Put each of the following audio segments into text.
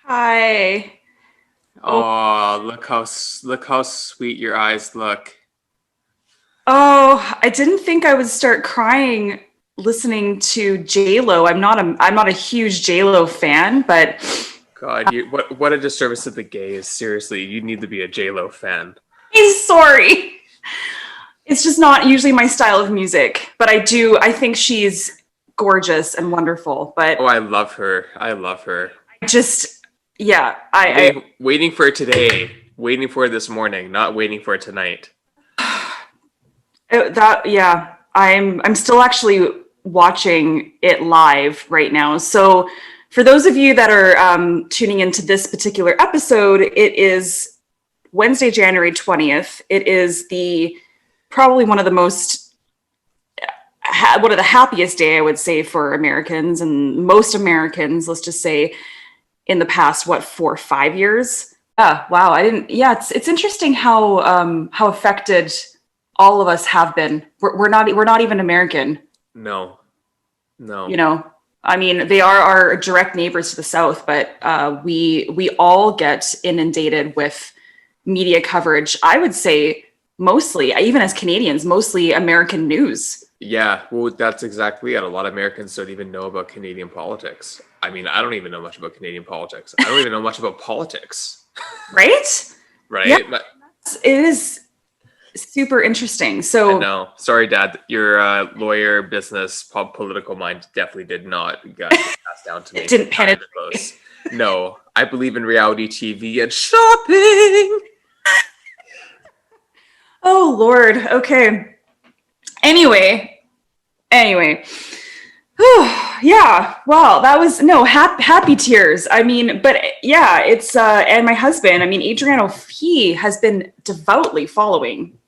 Hi. Oh, Oh, look how sweet your eyes look. I didn't think I would start crying listening to J-Lo. I'm not a huge J-Lo fan, but God, you what a disservice to the gays. Seriously, you need to be a J-Lo fan. I'm sorry. It's just not usually my style of music, but I think she's gorgeous and wonderful, Oh, but I love her. I love her. I just yeah, Waiting for today. Waiting for this morning, not waiting for tonight. that yeah, I'm still actually watching it live right now. So for those of you that are tuning into this particular episode, it is Wednesday, January 20th. It is the probably one of the happiest day I would say for Americans and most Americans. Let's just say in the past, what 4 or 5 years? Wow. I didn't. Yeah, it's interesting how affected all of us have been. We're not even American. No, You no. know, I mean, they are our direct neighbors to the south, but we all get inundated with media coverage. I would say mostly, even as Canadians, mostly American news, Yeah, well, that's exactly it. A lot of Americans don't even know about Canadian politics. I mean, I don't even know much about Canadian politics. I don't even know much about politics, right? Yeah, right? it is super interesting. I So know. Sorry, Dad. Your lawyer, business, political mind definitely did not get passed down to it me. didn't Not penetrate. even close. No, I believe in reality TV and shopping. Oh Lord. Okay. Anyway, Whew, yeah. Well, that was no happy tears. I mean, but yeah, it's and my husband. I mean, Adriano, he has been devoutly following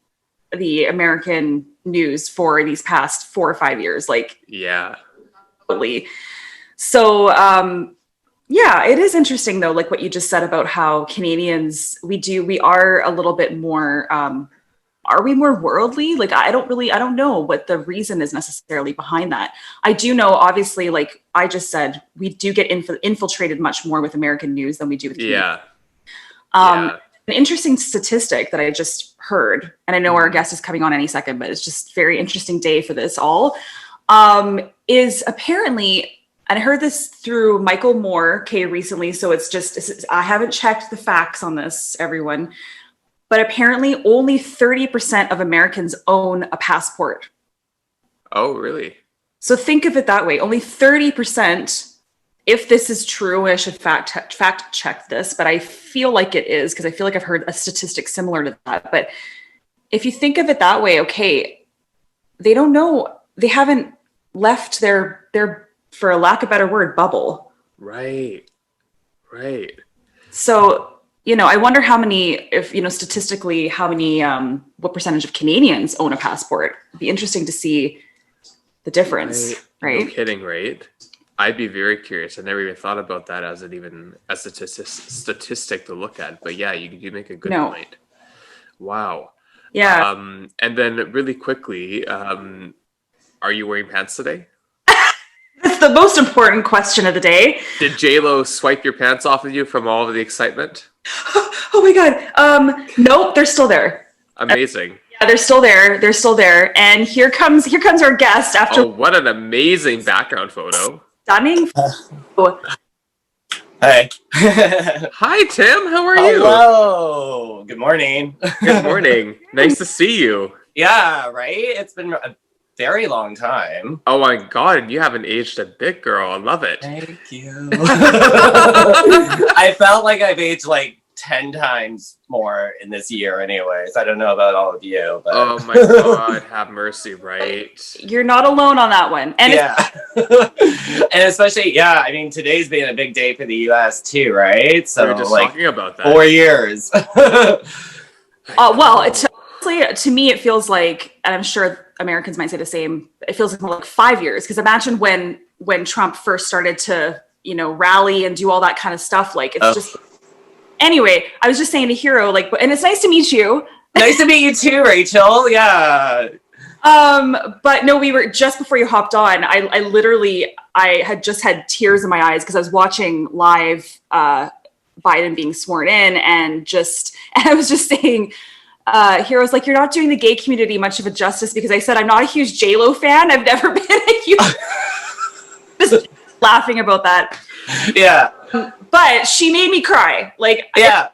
the American news for these past 4 or 5 years, like Yeah, totally. So, yeah, it is interesting though, like what you just said about how Canadians we are a little bit more. Are we more worldly? Like, I don't know what the reason is necessarily behind that. I do know, obviously, like I just said, we do get infiltrated much more with American news than we do with Canadian. yeah, Um, yeah. an interesting statistic that I just heard, and I know our Mhm. guest is coming on any second, but it's just very interesting day for this all. Is apparently, and I heard this through Michael Moore, recently. So I haven't checked the facts on this, everyone, but apparently only 30% of Americans own a passport. Oh, really? So think of it that way. Only 30%, if this is true, I should fact check this, but I feel like it is because I feel like I've heard a statistic similar to that. But if you think of it that way, okay, they don't know, they haven't left their for a lack of a better word, bubble. Right, right. So, I wonder how many, if, statistically, how many, what percentage of Canadians own a passport. It'd be interesting to see the Right. difference, No right? kidding, right? I'd be very curious. I never even thought about that as a statistic to look at. But yeah, you make a good No. point. Wow. Yeah. And then really quickly, are you wearing pants today? That's the most important question of the day. Did J Lo swipe your pants off of you from all of the excitement? Oh my God. Nope, they're still there. Amazing. Yeah, they're still there. They're still there. And here comes our guest after Oh, what an amazing background photo. stunning. Hey. Hi, Tim. How are you? Hello. Good morning. Good morning. Nice to see you. Yeah, right? It's been a very long time. Oh my God, you haven't aged a bit, girl. I love it. Thank you. I felt like I've aged like 10 times more in this year anyways. I don't know about all of you, but Oh my God, have mercy, right? You're not alone on that one. And yeah. And especially, yeah, I mean, today's been a big day for the US too, right? So We were just like talking about that. 4 years. well, honestly, to me, it feels like, and I'm sure Americans might say the same. It feels like more like 5 years. Because imagine when Trump first started to, rally and do all that kind of stuff. Like it's just. Anyway, I was just saying to Hero, like, and it's nice to meet you. Nice to meet you too, Rachel. Yeah. But no, we were just before you hopped on. I literally, I had just had tears in my eyes because I was watching live Biden being sworn in, and I was just saying, Hero's like, you're not doing the gay community much of a justice, because I said I'm not a huge J-Lo fan. I've never been a huge just laughing about that. Yeah. But she made me cry. Like, yeah.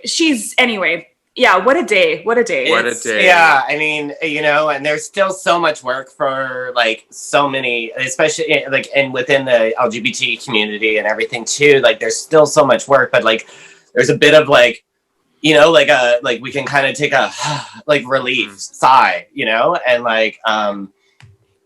She's anyway. Yeah, what a day. What a day. What a day. Yeah, I mean, you know, and there's still so much work for like so many, especially like and within the LGBT community and everything too. Like there's still so much work, but like there's a bit of like, you know, like we can kind of take a like relief sigh, you know, and like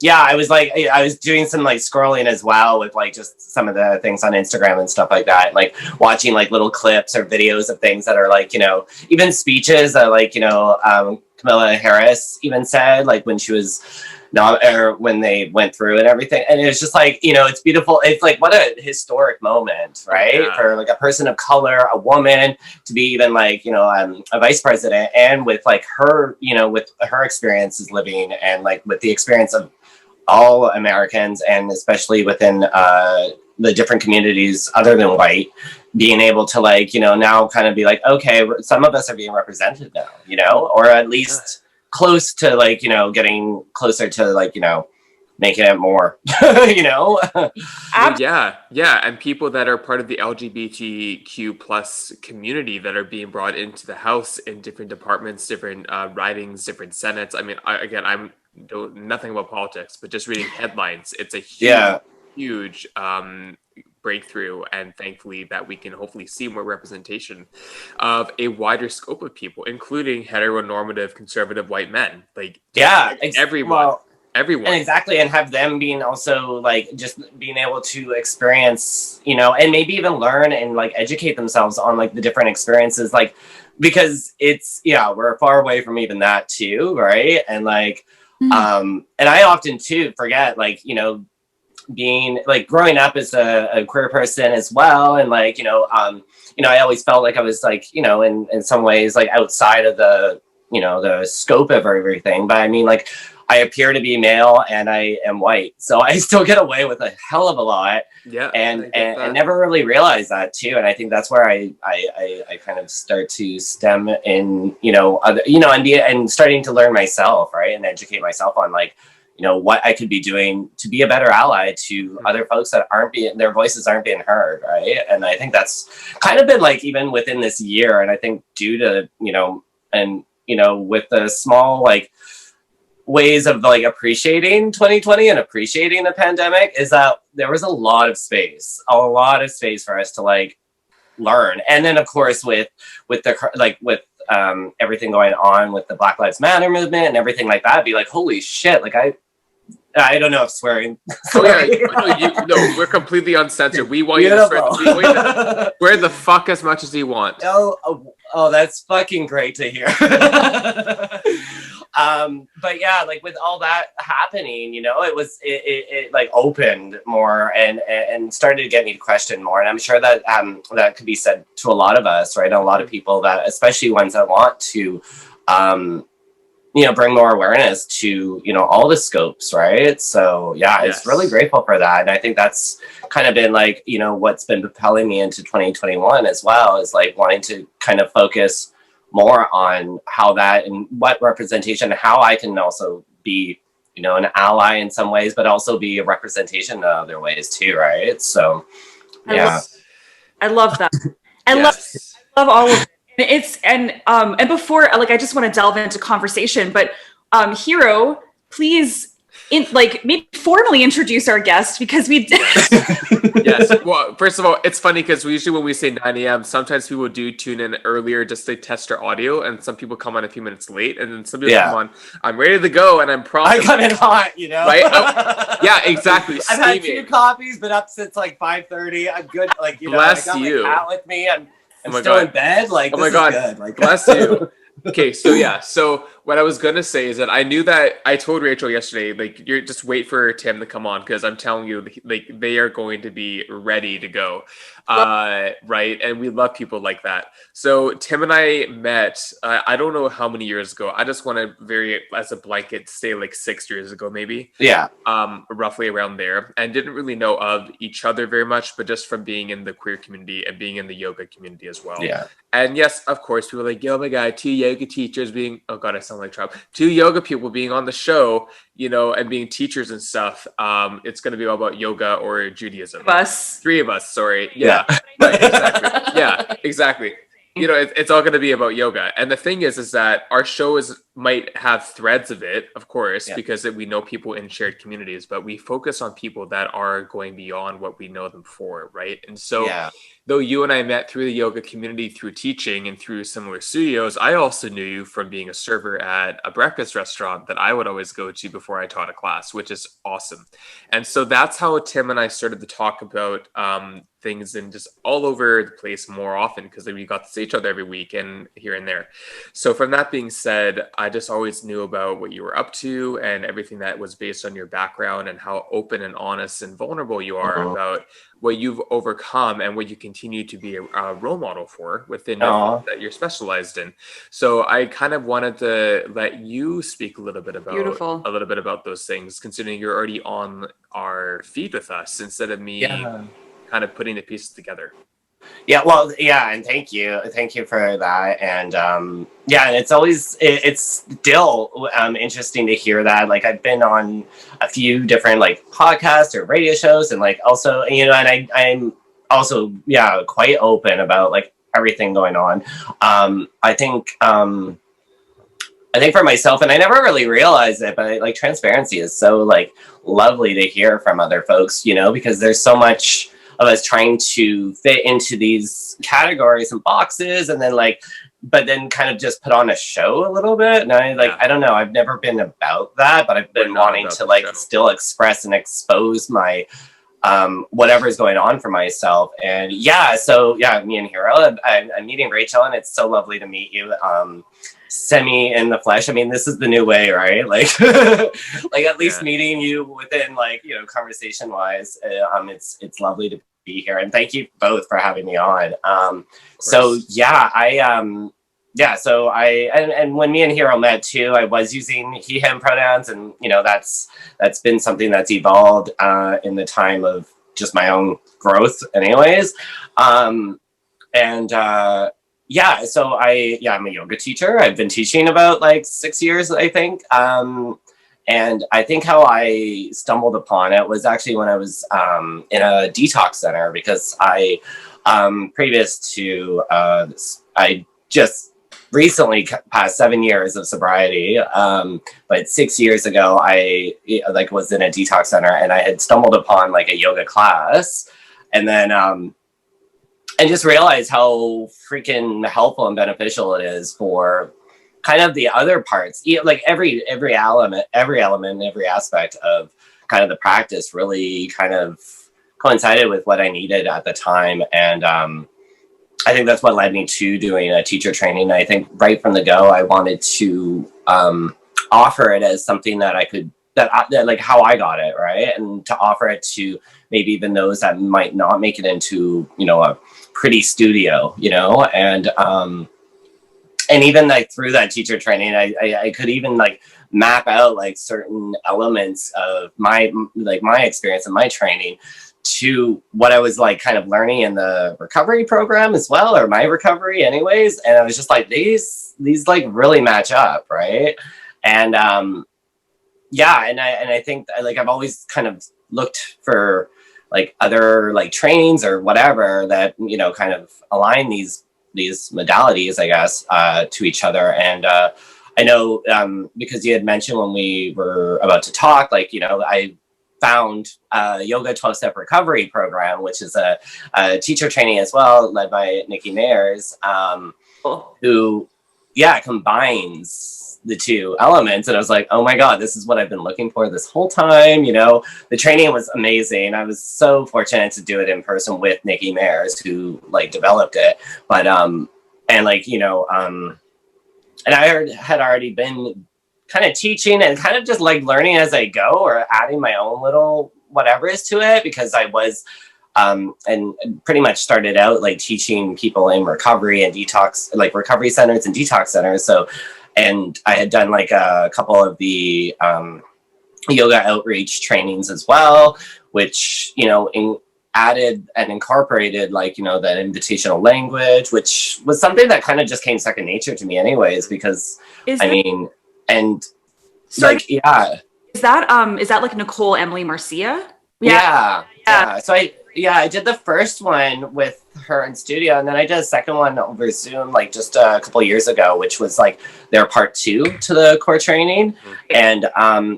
yeah, I was doing some like scrolling as well with like just some of the things on Instagram and stuff like that, like watching like little clips or videos of things that are like, you know, even speeches that like, you know, Kamala Harris even said like when she was not, or when they went through and everything. And it was just like, you know, it's beautiful. It's like, what a historic moment, right? Yeah. For like a person of color, a woman to be even like, you know, a vice president, and with like her, you know, with her experiences living and like with the experience of all Americans, and especially within the different communities other than white, being able to like, you know, now kind of be like, okay, some of us are being represented now, you know, or at least close to like, you know, getting closer to like, you know, making it more, you know? Yeah. And people that are part of the LGBTQ plus community that are being brought into the House in different departments, different ridings, different senates. I mean, I'm nothing about politics, but just reading headlines, it's a huge breakthrough, and thankfully that we can hopefully see more representation of a wider scope of people, including heteronormative conservative white men, like everyone. And exactly, and have them being also like just being able to experience, you know, and maybe even learn and like educate themselves on like the different experiences, like because it's we're far away from even that too, right? And like and I often too forget, like, you know, being like growing up as a queer person as well, and like, you know, I always felt like I was like, you know, in some ways like outside of the, you know, the scope of everything. But I mean, like, I appear to be male and I am white, so I still get away with a hell of a lot. And never really realized that too. And I think that's where I kind of start to stem in, you know, other, you know, and starting to learn myself, right, and educate myself on like, you know, what I could be doing to be a better ally to other folks that their voices aren't being heard, right? And I think that's kind of been like even within this year, and I think due to, you know, and you know, with the small like ways of like appreciating 2020 and appreciating the pandemic, is that there was a lot of space for us to like learn. And then of course with the like with everything going on with the Black Lives Matter movement and everything like that, be like, holy shit, like I don't know if swearing. No, we're completely uncensored. We want you to swear the fuck as much as you want. Oh, that's fucking great to hear. But yeah, like with all that happening, you know, it like opened more and started to get me to question more. And I'm sure that that could be said to a lot of us, right? A lot of people that, especially ones that want to, you know, bring more awareness to, you know, all the scopes, right? So yeah, It's really grateful for that. And I think that's kind of been like, you know, what's been propelling me into 2021 as well, is like wanting to kind of focus more on how that and what representation, how I can also be, you know, an ally in some ways, but also be a representation in other ways too, right? So yeah. I love that. I love all of it. It's and before, like, I just want to delve into conversation, but Hero, please maybe formally introduce our guest, because we did. Yes. Well, first of all, it's funny because usually when we say 9 a.m., sometimes people do tune in earlier just to test our audio, and some people come on a few minutes late, and then some people come on, I'm ready to go, and I'm probably I come in hot, you know? Right? Yeah, exactly. I've had 2 coffees, been up since like 5:30. I'm good. Like, you know, I got my cat with me. I'm still in bed. Like, this is good. Like, bless you. Okay, so what I was gonna say is that I knew that I told Rachel yesterday, like, you're just wait for Tim to come on because I'm telling you, like, they are going to be ready to go, right? And we love people like that. So Tim and I met, I don't know how many years ago. I just want to very, as a blanket, say like 6 years ago, maybe. Yeah. Roughly around there, and didn't really know of each other very much, but just from being in the queer community and being in the yoga community as well. Yeah. And yes, of course, we were like, oh my God, two yoga teachers being, oh God, I sound like Trump. Two yoga people being on the show, and being teachers and stuff. It's going to be all about yoga or Judaism. Us. Three of us, sorry. Yeah. Right, exactly. Yeah, exactly. It's all going to be about yoga. And the thing is that our show might have threads of it, of course, because we know people in shared communities, but we focus on people that are going beyond what we know them for, right? And so though you and I met through the yoga community, through teaching and through similar studios, I also knew you from being a server at a breakfast restaurant that I would always go to before I taught a class, which is awesome. And so that's how Tim and I started to talk about things and just all over the place more often, because we got to see each other every week and here and there. So from that being said, I just always knew about what you were up to and everything that was based on your background and how open and honest and vulnerable you are about what you've overcome and what you continue to be a role model for within the field that you're specialized in. So I kind of wanted to let you speak a little bit about those things, considering you're already on our feed with us instead of me kind of putting the pieces together. Yeah, well, and thank you for that. And and it's still interesting to hear that. Like, I've been on a few different like podcasts or radio shows, and like also, and I'm also quite open about like everything going on. I think for myself, and I never really realized it, but like transparency is so like lovely to hear from other folks, because there's so much of us trying to fit into these categories and boxes, and then but then kind of just put on a show a little bit. And I don't know, I've never been about that, but I've been wanting to still express and expose my whatever's going on for myself. And me and Hero, I'm meeting Rachel, and it's so lovely to meet you semi in the flesh. I mean, this is the new way, right? Like at least meeting you within conversation wise, it's lovely to be here, and thank you both for having me on. So when me and Hero met too, I was using he him pronouns, and that's been something that's evolved in the time of just my own growth anyways. So I'm a yoga teacher. I've been teaching about 6 years, I think. And I think how I stumbled upon it was actually when I was in a detox center, because I, previous to this, I just recently passed 7 years of sobriety. But 6 years ago, I was in a detox center, and I had stumbled upon a yoga class, and then and just realized how freaking helpful and beneficial it is for kind of the other parts, every element, every aspect of kind of the practice really kind of coincided with what I needed at the time. And I think that's what led me to doing a teacher training. I think right from the go, I wanted to offer it as something that I could, how I got it, right? And to offer it to maybe even those that might not make it into, a pretty studio, and even through that teacher training, I could even map out certain elements of my experience and my training to what I was kind of learning in the recovery program as well, or my recovery anyways. And I was just these really match up, right? And and I think I've always kind of looked for other trainings or whatever that kind of align these modalities, I guess, to each other. And I know because you had mentioned when we were about to talk, I found Yoga 12-Step Recovery Program, which is a teacher training as well, led by Nikki Mayers, who combines the two elements. And I was like, oh my God, this is what I've been looking for this whole time. The training was amazing. I was so fortunate to do it in person with Nikki Mayers, who developed it. But and had already been kind of teaching and kind of just like learning as I go, or adding my own little whatever's to it, because I was and pretty much started out like teaching people in recovery and detox, like recovery centers and detox centers. So, and I had done like a couple of the yoga outreach trainings as well, which, you know, added and incorporated like, you know, that invitational language, which was something that kind of just came second nature to me anyways, because I mean, and sorry, like, yeah. Is that like Nicole Emily Marcia? Yeah. So I did the first one with her in studio, and then I did a second one over Zoom, like just a couple of years ago, which was like their part 2 to the core training. And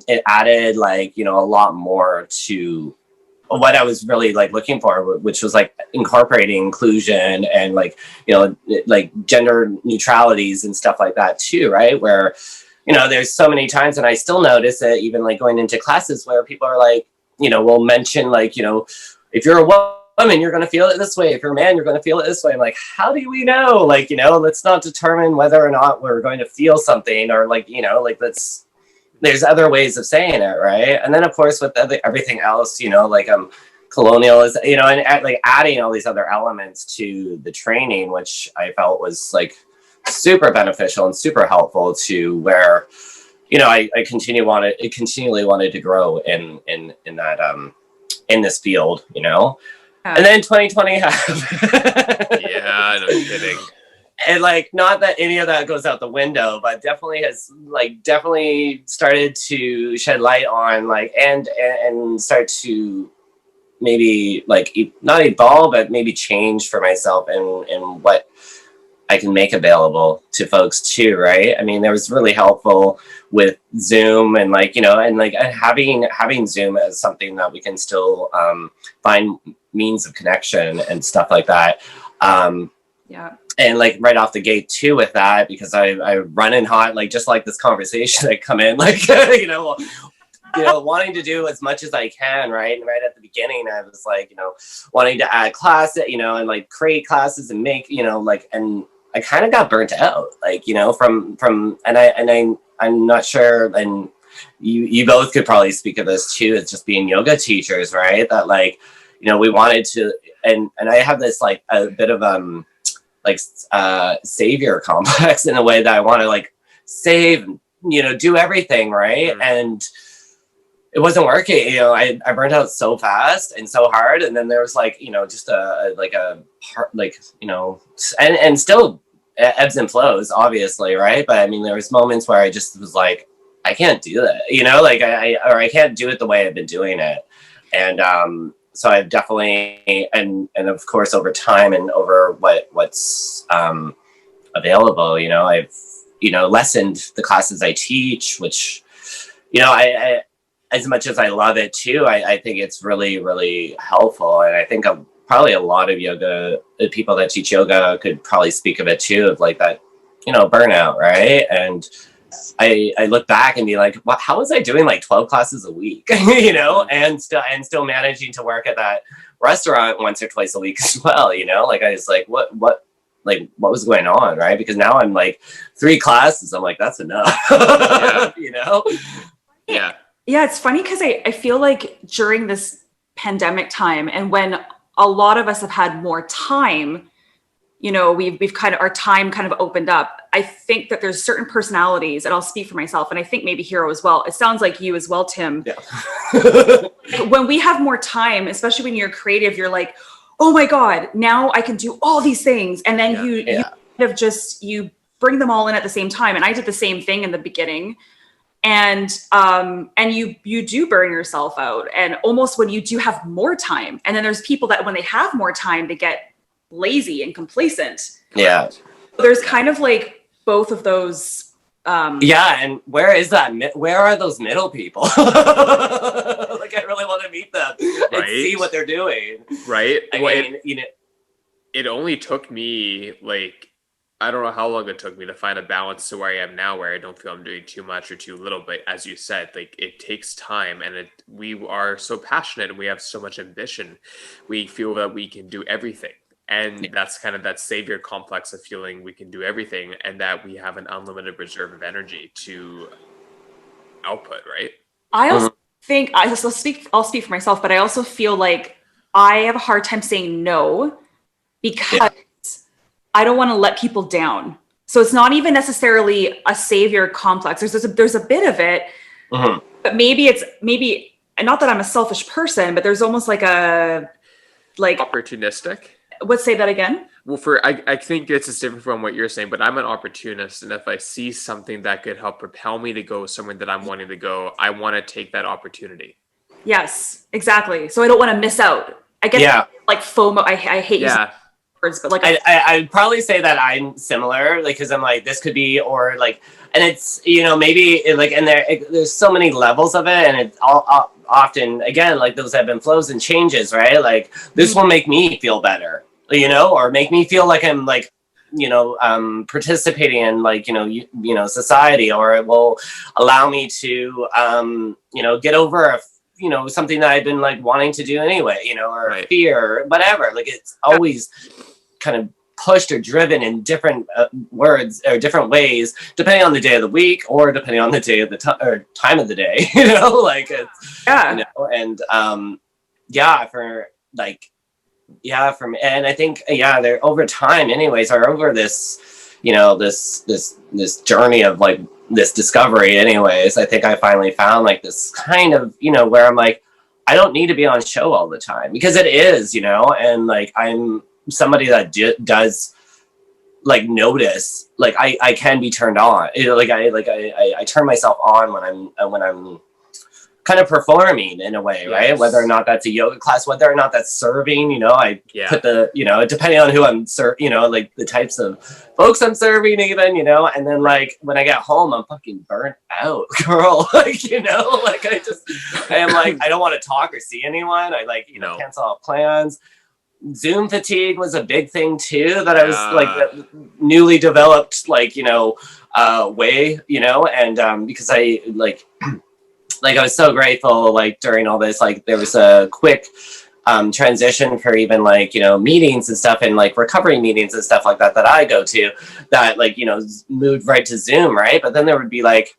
it added like, you know, a lot more to what I was really like looking for, which was like incorporating inclusion and like, you know, like gender neutralities and stuff like that too, right? Where, you know, there's so many times, and I still notice it even like going into classes where people are like, you know, will mention like, you know, if you're a woman, you're going to feel it this way. If you're a man, you're going to feel it this way. I'm like, how do we know? Like, you know, let's not determine whether or not we're going to feel something, or like, you know, like there's other ways of saying it, right? And then of course with everything else, you know, like colonial is, you know, and like adding all these other elements to the training, which I felt was like super beneficial and super helpful to where, you know, I continually wanted to grow in that in this field, you know. And then 2020 happened. Yeah, no kidding. And like, not that any of that goes out the window, but definitely started to shed light on like and start to maybe like not evolve, but maybe change for myself and what I can make available to folks too, right? I mean, it was really helpful with Zoom and like, you know, and like having Zoom as something that we can still find means of connection and stuff like that. And like right off the gate too with that, because I run in hot, like just like this conversation, I come in like, you know, wanting to do as much as I can, right? And right at the beginning, I was like, you know, wanting to add classes, you know, and like create classes and make, you know, like, and I kind of got burnt out, like, you know, from, I'm not sure, and you both could probably speak of this too. It's just being yoga teachers, right? That like, you know, we wanted to, and I have this like a bit of like savior complex in a way that I want to like save, you know, do everything, right? And it wasn't working, you know. I burned out so fast and so hard, and then there was like, you know, just a part, like, you know, and still ebbs and flows, obviously, right? But I mean, there was moments where I just was like, I can't do that, you know, like I can't do it the way I've been doing it, and so I've definitely and of course over time and over what's available, you know, I've, you know, lessened the classes I teach, which, you know, I as much as I love it too, I think it's really, really helpful. And I think probably a lot of yoga, the people that teach yoga could probably speak of it too, of like that, you know, burnout, right? And I look back and be like, well, how was I doing like 12 classes a week, you know, and still managing to work at that restaurant once or twice a week as well, you know, like I was like, what was going on, right? Because now I'm like 3 classes, I'm like, that's enough. You know? Yeah, it's funny because I feel like during this pandemic time, and when a lot of us have had more time, you know, we've kind of, our time kind of opened up. I think that there's certain personalities, and I'll speak for myself, and I think maybe Hero as well. It sounds like you as well, Tim. Yeah. When we have more time, especially when you're creative, you're like, oh my God, now I can do all these things. And then you kind of just, you bring them all in at the same time. And I did the same thing in the beginning. And you do burn yourself out, and almost when you do have more time. And then there's people that when they have more time, they get lazy and complacent. Yeah. There's kind of like both of those. And where are those middle people? Like, I really want to meet them and see what they're doing. Right. I mean, you know, it only took me like, I don't know how long it took me to find a balance to where I am now, where I don't feel I'm doing too much or too little. But as you said, like, it takes time, and we are so passionate and we have so much ambition. We feel that we can do everything. And that's kind of that savior complex of feeling we can do everything and that we have an unlimited reserve of energy to output, right? I also think I'll speak for myself, but I also feel like I have a hard time saying no because I don't want to let people down. So it's not even necessarily a savior complex. There's a bit of it, but maybe not that I'm a selfish person, but there's almost like a opportunistic. Let's say that again. Well, I think it's just different from what you're saying, but I'm an opportunist, and if I see something that could help propel me to go somewhere that I'm wanting to go, I want to take that opportunity. Yes, exactly. So I don't want to miss out. I get like FOMO. I hate using words, but like I'd probably say that I'm similar, like, because I'm like, this could be, or like, and it's, you know, maybe like, and there's so many levels of it, and it's all often, again, like those ebb and flows and changes, right? Like this will make me feel better, you know, or make me feel like I'm like, you know, participating in like, you know, society, or it will allow me to, you know, get over you know, something that I've been like wanting to do anyway, you know, or fear, or whatever. Like it's always kind of pushed or driven in different words or different ways, depending on the day of the week or depending on the day of the or time of the day, you know, like it's, you know, and for like, for me, and I think, they're over time anyways, or over this, you know, this journey of like this discovery anyways, I think I finally found like this kind of, you know, where I'm like, I don't need to be on show all the time, because it is, you know, and like I'm somebody that does like notice, like I can be turned on, you know, like I turn myself on when I'm kind of performing in a way, right? Whether or not that's a yoga class, whether or not that's serving, you know, I put the, you know, depending on who I'm you know, like the types of folks I'm serving even, you know, and then like when I get home, I'm fucking burnt out, girl. Like, you know, like I am like, I don't want to talk or see anyone. I like, you know, cancel all plans. Zoom fatigue was a big thing too, that I was like newly developed, like, you know, way, you know, and because I like I was so grateful, like during all this, like there was a quick transition for even like, you know, meetings and stuff, and like recovery meetings and stuff like that I go to, that like, you know, moved right to Zoom, right? But then there would be like,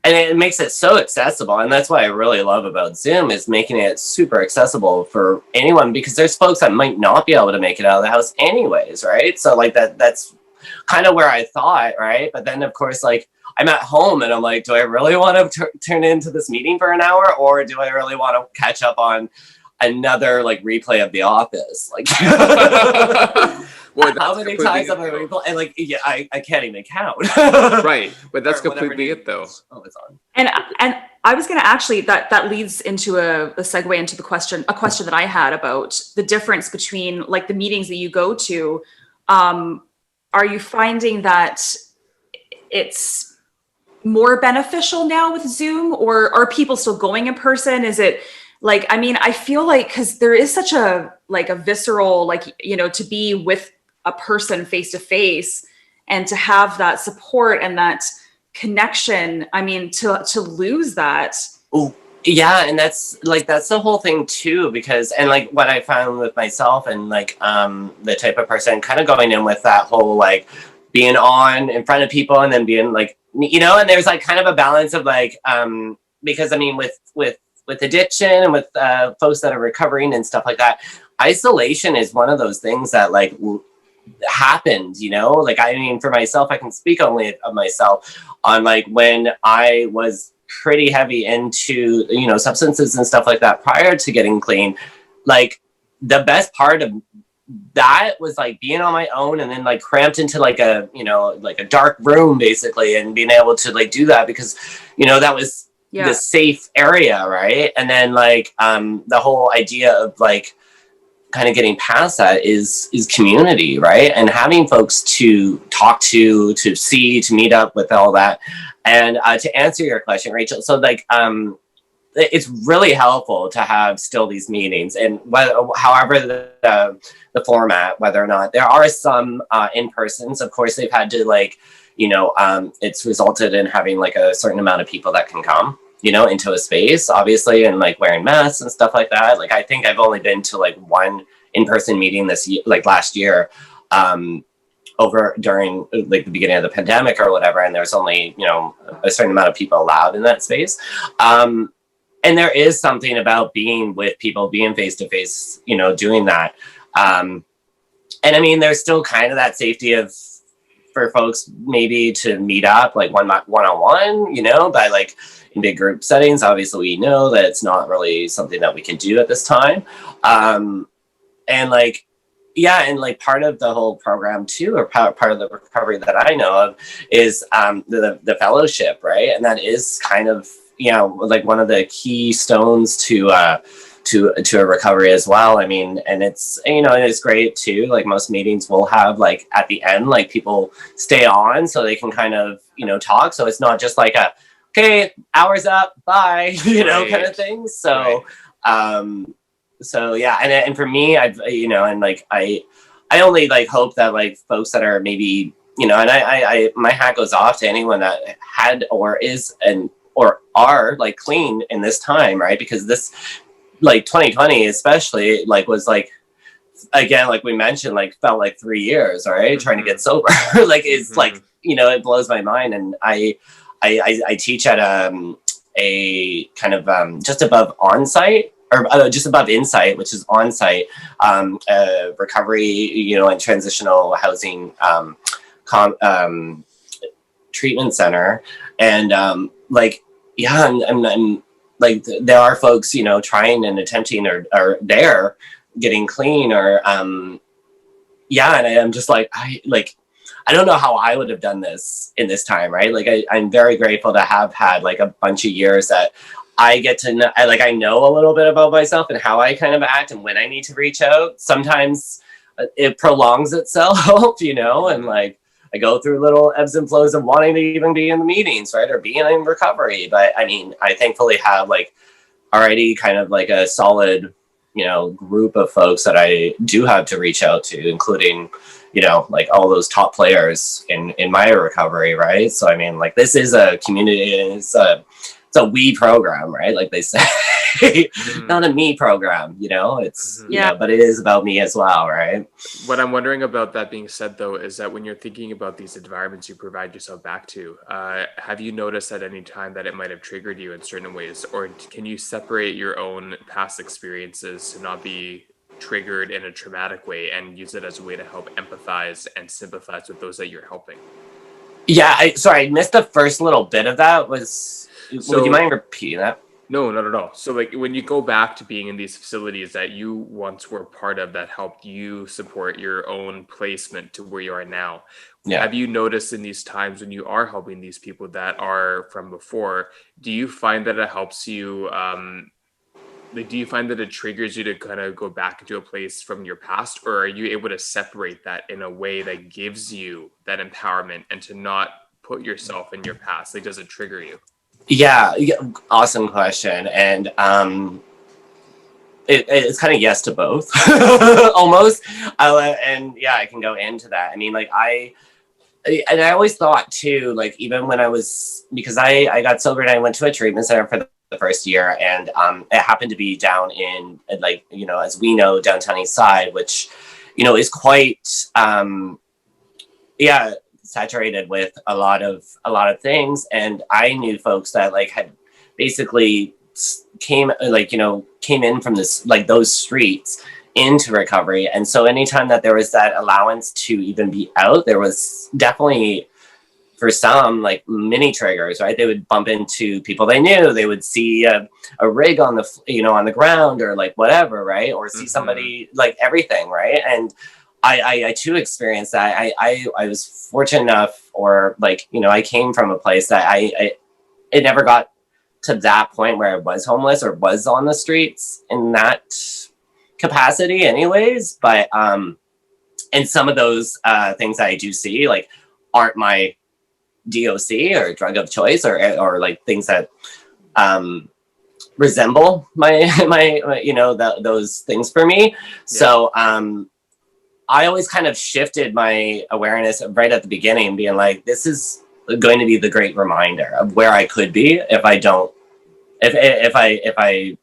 and it makes it so accessible, and that's what I really love about Zoom, is making it super accessible for anyone, because there's folks that might not be able to make it out of the house anyways, right? So like that's kind of where I thought, right? But then of course, like I'm at home and I'm like, do I really want to turn into this meeting for an hour, or do I really want to catch up on another like replay of The Office? Like, well, how many times have I replayed? And like, I can't even count. Right, but that's completely it, though. Oh, it's on. And I was going to actually, that leads into a segue into a question that I had about the difference between like the meetings that you go to. Are you finding that it's more beneficial now with Zoom, or are people still going in person? Is it like, I mean, I feel like, because there is such a like a visceral, like, you know, to be with a person face to face and to have that support and that connection, I mean, to lose that. Oh, yeah, and that's the whole thing too, because, and like what I found with myself, and like the type of person kind of going in with that whole like being on in front of people, and then being like, you know, and there's like kind of a balance of like because I mean with addiction and with folks that are recovering and stuff like that, isolation is one of those things that like happened, you know, like I mean for myself, I can speak only of myself on like when I was pretty heavy into, you know, substances and stuff like that prior to getting clean. Like the best part of that was like being on my own, and then like cramped into like a, you know, like a dark room basically, and being able to like do that because, you know, that was the safe area, right? And then like the whole idea of like kind of getting past that is community, right? And having folks to talk to see, to meet up with, all that. And to answer your question, Rachel, so like it's really helpful to have still these meetings, and however the format, whether or not there are some in-persons, of course they've had to like, you know, it's resulted in having like a certain amount of people that can come, you know, into a space, obviously, and like wearing masks and stuff like that. Like I think I've only been to like one in-person meeting last year, over during like the beginning of the pandemic or whatever, and there's only, you know, a certain amount of people allowed in that space. And there is something about being with people, being face to face, you know, doing that. And I mean, there's still kind of that safety of, for folks maybe to meet up like one-on-one, you know, but like in big group settings, obviously we know that it's not really something that we can do at this time. And like, yeah, and like part of the whole program too, or part of the recovery that I know of is the fellowship, right? And that is kind of, you know, like one of the key stones to a recovery as well. I mean, and it's, you know, it's great too. Like most meetings will have like at the end, like people stay on so they can kind of, you know, talk. So it's not just like a, okay, hour's up, bye, you know, kind of thing. So, so yeah, and for me, I've, you know, and like I only like hope that like folks that are maybe, you know, and I my hat goes off to anyone that had or is and or are like clean in this time, right? Because this, like 2020 especially, like was like, again, like we mentioned, like felt like 3 years, right? Trying to get sober. Like it's like, you know, it blows my mind. And I teach at a kind of just above on-site, or just above Insight, which is on-site, recovery, you know, and transitional housing treatment center. And like, yeah, I'm like, there are folks, you know, trying and attempting or there getting clean or, yeah. And I'm just like, I don't know how I would have done this in this time, right? Like I'm very grateful to have had like a bunch of years that I get to know, I know a little bit about myself and how I kind of act and when I need to reach out. Sometimes it prolongs itself, you know, and like I go through little ebbs and flows of wanting to even be in the meetings, right? Or being in recovery. But I mean, I thankfully have like already kind of like a solid, you know, group of folks that I do have to reach out to, including, you know, like all those top players in my recovery, right? So I mean, like this is a community, it's a we program, right? Like they say, not a me program, you know, it's, you know, but it is about me as well, right? What I'm wondering about that being said, though, is that when you're thinking about these environments you provide yourself back to, have you noticed at any time that it might have triggered you in certain ways? Or can you separate your own past experiences to not be triggered in a traumatic way and use it as a way to help empathize and sympathize with those that you're helping? Yeah, sorry, I missed the first little bit of that. Would you mind repeating that? No, not at all. So like when you go back to being in these facilities that you once were part of that helped you support your own placement to where you are now, have you noticed in these times when you are helping these people that are from before, do you find that it helps you, like, do you find that it triggers you to kind of go back into a place from your past, or are you able to separate that in a way that gives you that empowerment and to not put yourself in your past? Like, does it trigger you? Yeah, awesome question. And it's kind of yes to both, almost. And yeah, I can go into that. I mean, like I always thought too, like even when I was, because I got sober and I went to a treatment center for the first year, and it happened to be down in, like, you know, as we know, downtown East Side, which, you know, is quite saturated with a lot of things. And I knew folks that like had basically came in from this, like those streets into recovery. And so anytime that there was that allowance to even be out, there was definitely, for some, like mini triggers, right? They would bump into people they knew. They would see a rig on the, you know, on the ground or like whatever, right? Or see somebody, like everything, right? And I too experienced that. I was fortunate enough, or like, you know, I came from a place that it never got to that point where I was homeless or was on the streets in that capacity anyways. But, and some of those things that I do see, like, aren't my DOC or drug of choice, or like things that resemble my you know, those things for me. So I always kind of shifted my awareness right at the beginning, being like, this is going to be the great reminder of where I could be if I don't, if I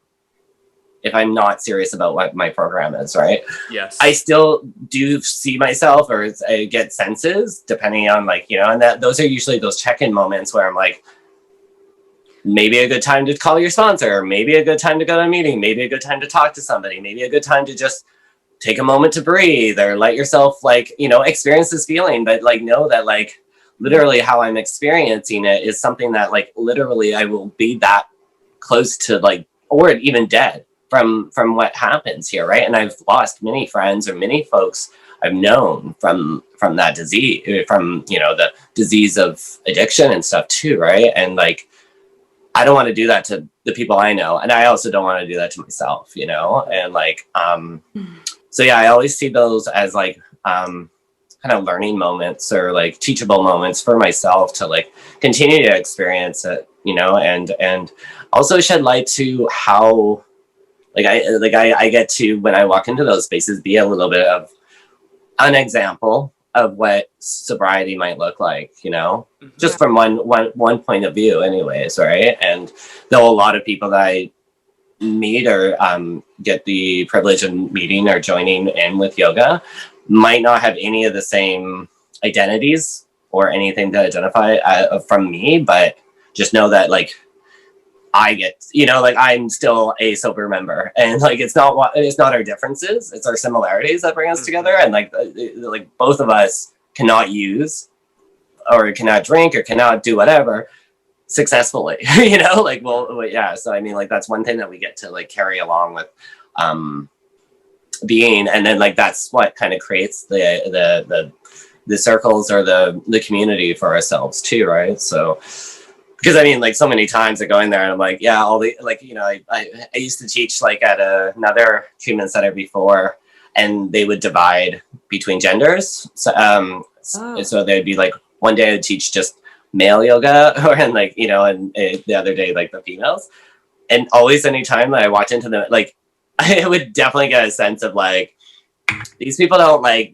if I'm not serious about what my program is, right? Yes. I still do see myself, or I get senses depending on like, you know, and that those are usually those check-in moments where I'm like, maybe a good time to call your sponsor, maybe a good time to go to a meeting, maybe a good time to talk to somebody, maybe a good time to just take a moment to breathe or let yourself like, you know, experience this feeling, but like know that like literally how I'm experiencing it is something that like literally I will be that close to like, or even dead from what happens here, right? And I've lost many friends or many folks I've known from that disease, from, you know, the disease of addiction and stuff too, right? And like, I don't want to do that to the people I know, and I also don't want to do that to myself, you know. And like so yeah, I always see those as like kind of learning moments or like teachable moments for myself to like continue to experience it, you know, and also shed light to how I get to, when I walk into those spaces, be a little bit of an example of what sobriety might look like, you know, just from one point of view anyways, right? And though a lot of people that I meet or get the privilege of meeting or joining in with yoga might not have any of the same identities or anything to identify from me, but just know that like I get, you know, like I'm still a sober member, and like it's not our differences, it's our similarities that bring us together. And like both of us cannot use or cannot drink or cannot do whatever successfully, you know, like well yeah. So I mean, like that's one thing that we get to like carry along with being, and then like that's what kind of creates the circles or the community for ourselves too, right? So because I mean, like so many times I go in there and I'm like, yeah, all the like, you know, I used to teach like at another treatment center before, and they would divide between genders. So so they'd be like, one day I would teach just male yoga, or and like, you know, and the other day like the females. And always anytime that I walked into the like, I would definitely get a sense of like, these people don't like,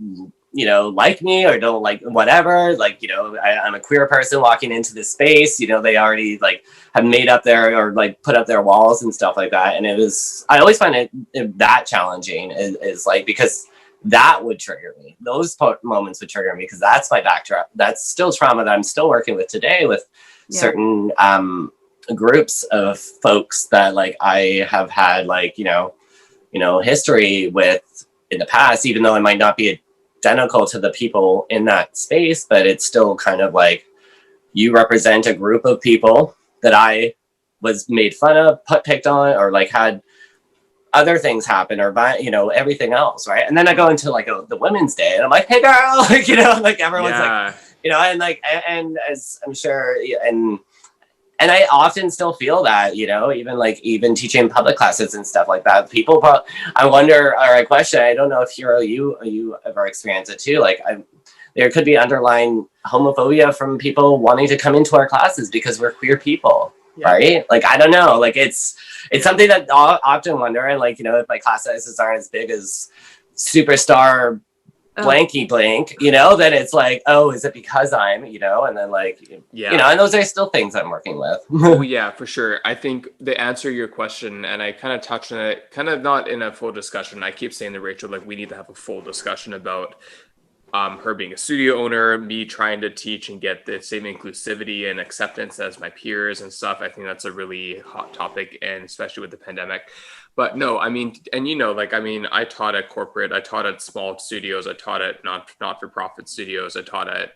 you know, like me or don't like whatever, like, you know, I'm a queer person walking into this space, you know, they already like have made up their or like put up their walls and stuff like that. And it was, I always find it that challenging is like, because that would trigger me, those moments would trigger me, because that's my backdrop, that's still trauma that I'm still working with today with certain groups of folks that like I have had like, you know, history with in the past, even though it might not be identical to the people in that space, but it's still kind of like, you represent a group of people that I was made fun of, picked on, or like had other things happen, or you know, everything else, right? And then I go into like the Women's Day and I'm like, hey girl, like, you know, like everyone's like, you know, and like, and as I'm sure, and I often still feel that, you know, even teaching public classes and stuff like that, people I wonder, or I question, I don't know if you ever experience it too, like there could be underlying homophobia from people wanting to come into our classes because we're queer people, right? Like, I don't know, like it's something that I often wonder. And like, you know, if my class sizes aren't as big as superstar blanky blank, you know, then it's like, oh, is it because I'm, you know, and then like, you know, and those are still things I'm working with. Oh yeah, for sure. I think the answer to your question, and I kind of touched on it, kind of not in a full discussion. I keep saying to Rachel, like, we need to have a full discussion about her being a studio owner, me trying to teach and get the same inclusivity and acceptance as my peers and stuff. I think that's a really hot topic, and especially with the pandemic. But no, I mean, and you know, like, I mean, I taught at corporate, I taught at small studios, I taught at not-for-profit studios, I taught at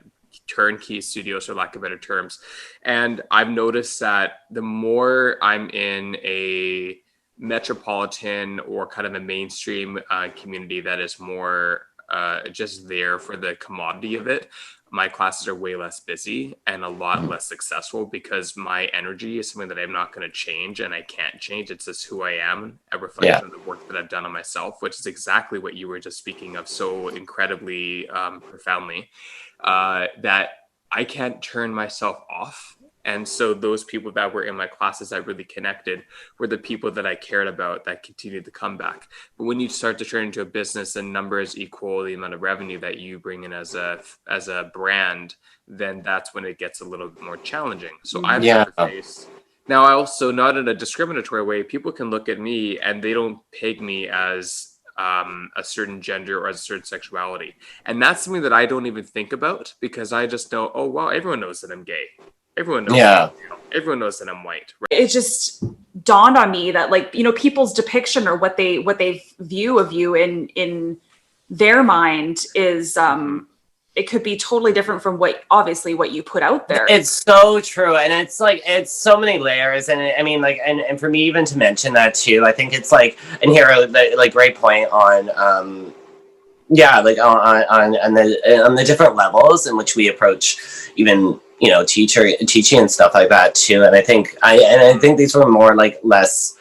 turnkey studios, for lack of better terms. And I've noticed that the more I'm in a metropolitan or kind of a mainstream community that is more just there for the commodity of it, my classes are way less busy and a lot less successful, because my energy is something that I'm not going to change and I can't change. It's just who I am, a reflection of the work that I've done on myself, which is exactly what you were just speaking of so incredibly profoundly, that I can't turn myself off. And so those people that were in my classes that really connected were the people that I cared about, that continued to come back. But when you start to turn into a business and numbers equal the amount of revenue that you bring in as a brand, then that's when it gets a little bit more challenging. So I've had to face Now, I also, not in a discriminatory way, people can look at me and they don't peg me as a certain gender or as a certain sexuality. And that's something that I don't even think about because I just know, oh, wow, everyone knows that I'm gay. Everyone knows Yeah. everyone knows that I'm white. Right? It just dawned on me that, like, you know, people's depiction or what they view of you in their mind is it could be totally different from what you put out there. It's so true. And it's like, it's so many layers. And I mean, like, and for me even to mention that too, I think it's like, and here, like, great point on, yeah, like on the different levels in which we approach even, you know, teaching and stuff like that too. And I think these were more like less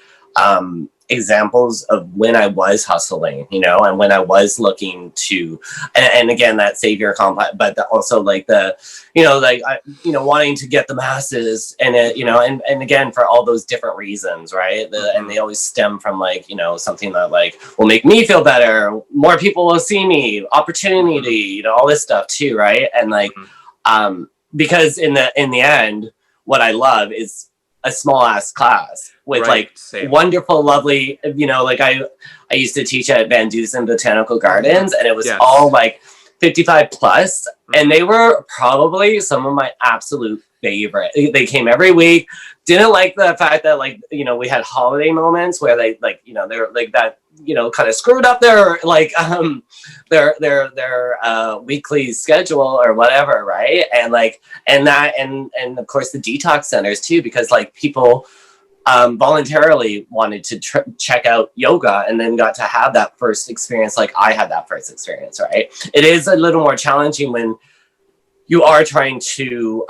examples of when I was hustling, you know, and when I was looking to, and again, that savior complex, but also like the, you know, like, wanting to get the masses and it, you know, and again, for all those different reasons, right? And they always stem from like, you know, something that like will make me feel better. More people will see me, opportunity, you know, all this stuff too. Right. And like, because in the end, what I love is a small ass class with wonderful, lovely, you know, like I used to teach at Van Dusen Botanical Gardens and it was all like 55 plus and they were probably some of my absolute favorite. They came every week. Didn't like the fact that like, you know, we had holiday moments where they like, you know, they're like that, you know, kind of screwed up their like their weekly schedule or whatever, right? And like and of course the detox centers too, because like people voluntarily wanted to check out yoga and then got to have that first experience like I had that first experience, right? It is a little more challenging when you are trying to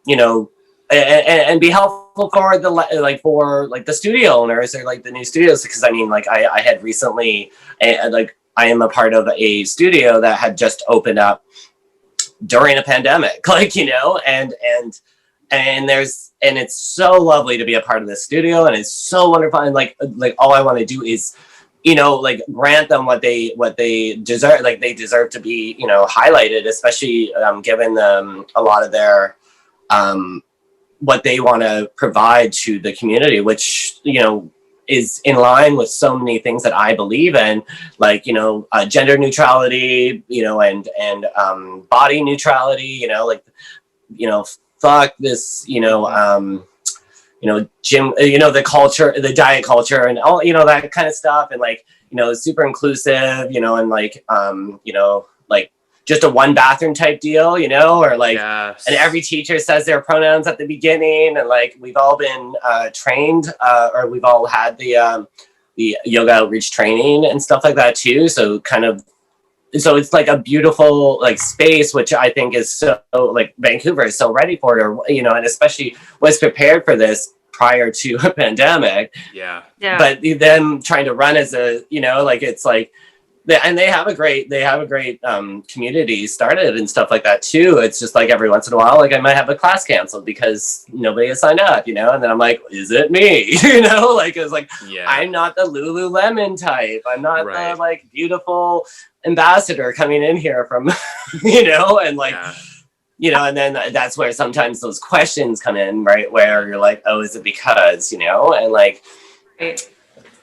you know, and be helpful for the studio owners or like the new studios, because I mean like I had recently like I am a part of a studio that had just opened up during a pandemic, like, you know, and it's so lovely to be a part of this studio and it's so wonderful and like all I want to do is, you know, like grant them what they deserve. Like they deserve to be, you know, highlighted, especially given them a lot of their what they want to provide to the community, which, you know, is in line with so many things that I believe in, like, you know, gender neutrality, you know, and body neutrality, you know, like, you know, fuck this, you know, gym, you know, the culture, the diet culture and all, you know, that kind of stuff. And like, you know, super inclusive, you know, and like, you know, like just a one bathroom type deal, you know, or like, and every teacher says their pronouns at the beginning. And like, we've all been trained or we've all had the yoga outreach training and stuff like that too. So so it's like a beautiful like space, which I think is so like Vancouver is so ready for it, or, you know, and especially was prepared for this prior to a pandemic. Yeah. But then trying to run as a, you know, like it's like, and they have a great community started and stuff like that too. It's just like every once in a while, like I might have a class canceled because nobody has signed up, you know, and then I'm like, is it me? You know, like it's like, I'm not the Lululemon type. I'm not the like beautiful ambassador coming in here from, you know, and like, you know, and then that's where sometimes those questions come in, right? Where you're like, oh, is it because, you know, and like,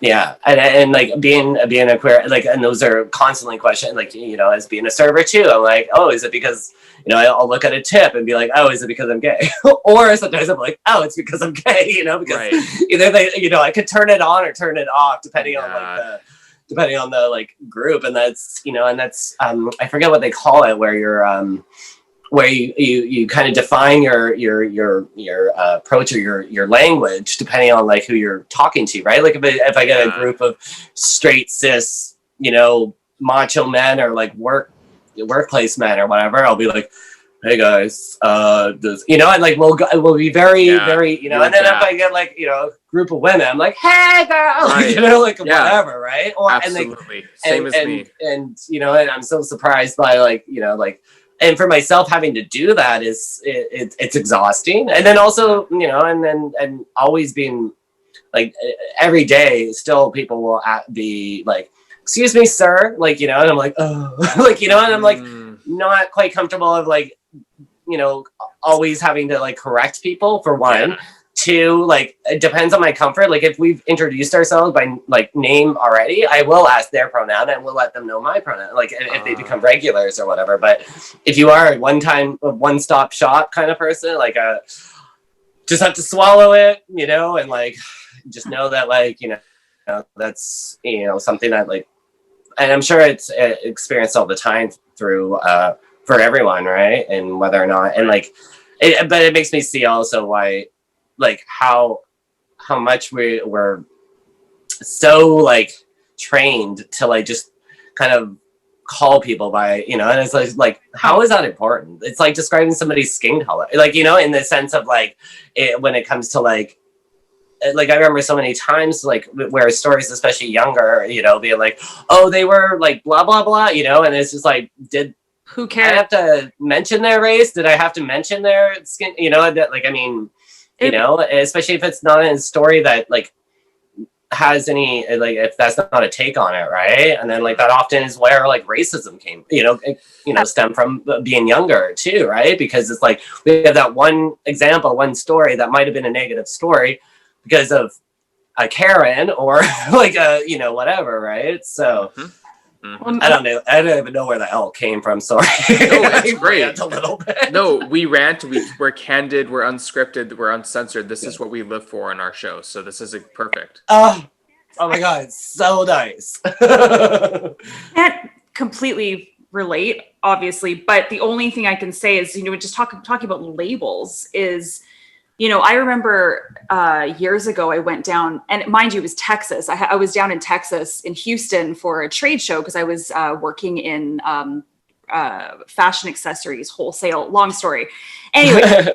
yeah, and like being a queer, like, and those are constantly questions, like, you know, as being a server too, I'm like, oh, is it because, you know, I'll look at a tip and be like, oh, is it because I'm gay? Or sometimes I'm like, oh, it's because I'm gay, you know, because either they, you know, I could turn it on or turn it off depending on like depending on the like group, and that's, you know, and that's I forget what they call it, where you're where you kind of define your approach or your language depending on like who you're talking to, right? Like if I get a group of straight cis, you know, macho men or like workplace men or whatever, I'll be like, hey guys, this, you know, and like we'll be very, you know, and then if I get like, you know, group of women, I'm like, hey girl, you know, like whatever, right? Or absolutely, same as me. And you know, and I'm so surprised by like, you know, like, and for myself having to do that is it's exhausting. And then also, you know, and always being like every day still people will be like, excuse me, sir, like, you know, and I'm like, oh, like, you know, and I'm like not quite comfortable of like, you know, always having to like correct people for one. Two, like, it depends on my comfort. Like, if we've introduced ourselves by like name already, I will ask their pronoun and we'll let them know my pronoun, like if they become regulars or whatever. But if you are a one-stop shop kind of person, like just have to swallow it, and like just know that, like, that's something that, like, and I'm sure it's experienced all the time through for everyone, right? And whether or not, and like but it makes me see also why, like, how much we're so, like, trained to, like, just kind of call people by, and it's like how is that important? It's like describing somebody's skin color, like, in the sense of, like, when it comes to, like I remember so many times, like, where stories, especially younger, being like, oh, they were like blah blah blah, and it's just like, who cares? I have to mention their race? Did I have to mention their skin? Like, I mean, especially if it's not a story that, like, has any, like, if that's not a take on it, right? And then, like, that often is where, like, racism came, stem from being younger too, right? Because it's like we have that one example, one story that might have been a negative story because of a Karen or like a whatever, right? So. Mm-hmm. I don't know. I don't even know where the L came from. Sorry. No, it's great. A little bit. No, we rant. We're candid. We're unscripted. We're uncensored. This is what we live for on our show. So this is perfect. Oh my God, it's so nice. Can't completely relate, obviously, but the only thing I can say is, just talking about labels is, I remember years ago I went down, and mind you, it was Texas. I was down in Texas, in Houston, for a trade show because I was working in fashion accessories wholesale. Long story. Anyway,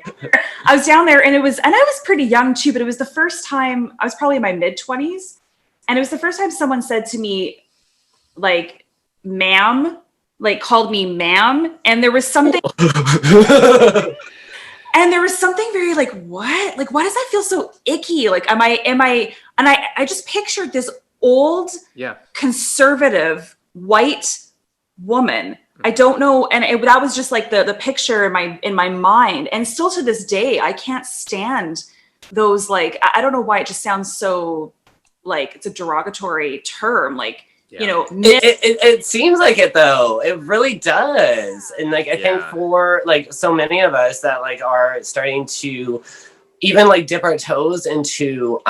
I was down there, and I was pretty young too, but it was the first time, I was probably in my mid-20s, and it was the first time someone said to me, like, ma'am, like, called me ma'am, and there was something. And there was something very, like, what? Like, why does that feel so icky? Like, am I, and I just pictured this old, conservative, white woman. I don't know. And that was just like the picture in my mind. And still to this day, I can't stand those, like, I don't know why it just sounds so, like, it's a derogatory term. Like, it seems like it, though. It really does. And, like, I think for, like, so many of us that, like, are starting to even, like, dip our toes into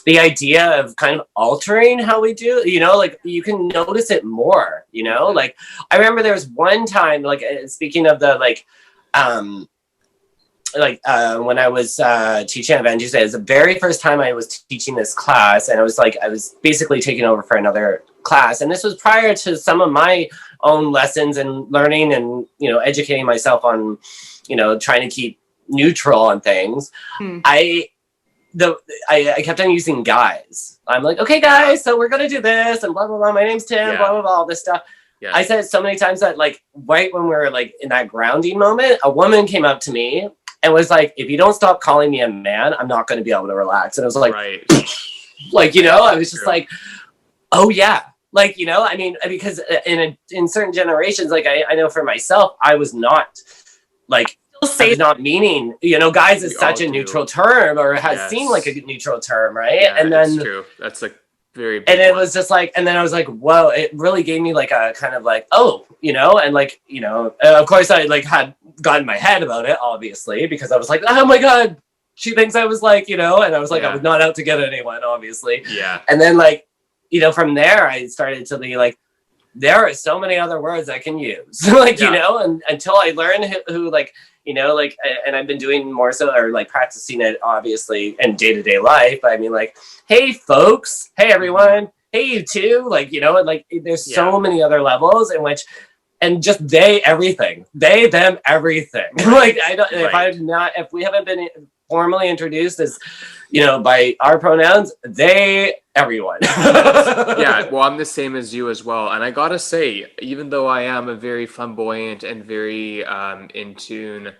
the idea of kind of altering how we do, like, you can notice it more, like, I remember there was one time, like, speaking of the, like, when I was teaching at Vancouver, it was the very first time I was teaching this class, and I was basically taking over for another class, and this was prior to some of my own lessons and learning and educating myself on trying to keep neutral on things. I kept on using guys. I'm like, okay, guys, so we're gonna do this and blah blah blah. My name's Tim. Blah blah blah. All this stuff. Yeah. I said it so many times that, like, right when we were, like, in that grounding moment, a woman came up to me and was like, if you don't stop calling me a man, I'm not going to be able to relax. And I was like, like, I was just like, oh yeah. Like, I mean, because in certain generations, like, I know for myself, I was not, like, I was not meaning, guys is such a neutral term, or has seemed like a neutral term. Right. Yeah, and then it's true. That's like very big and it was just like, and then I was like, whoa, it really gave me like a kind of like, oh, and like, of course I, like, had got in my head about it, obviously, because I was like, oh my God, she thinks I was like, and I was like, I was not out to get anyone, obviously. Yeah. And then, like, from there I started to be like, there are so many other words I can use, like, and until I learn who like, like, and I've been doing more so, or like practicing it obviously in day-to-day life. But I mean, like, hey folks, hey everyone, hey you too, like, and like, there's so many other levels in which, and just everything, them, everything. Like, I don't, if we haven't been formally introduced as, by our pronouns, they, everyone. Yeah, well, I'm the same as you as well. And I gotta say, even though I am a very flamboyant and very in tune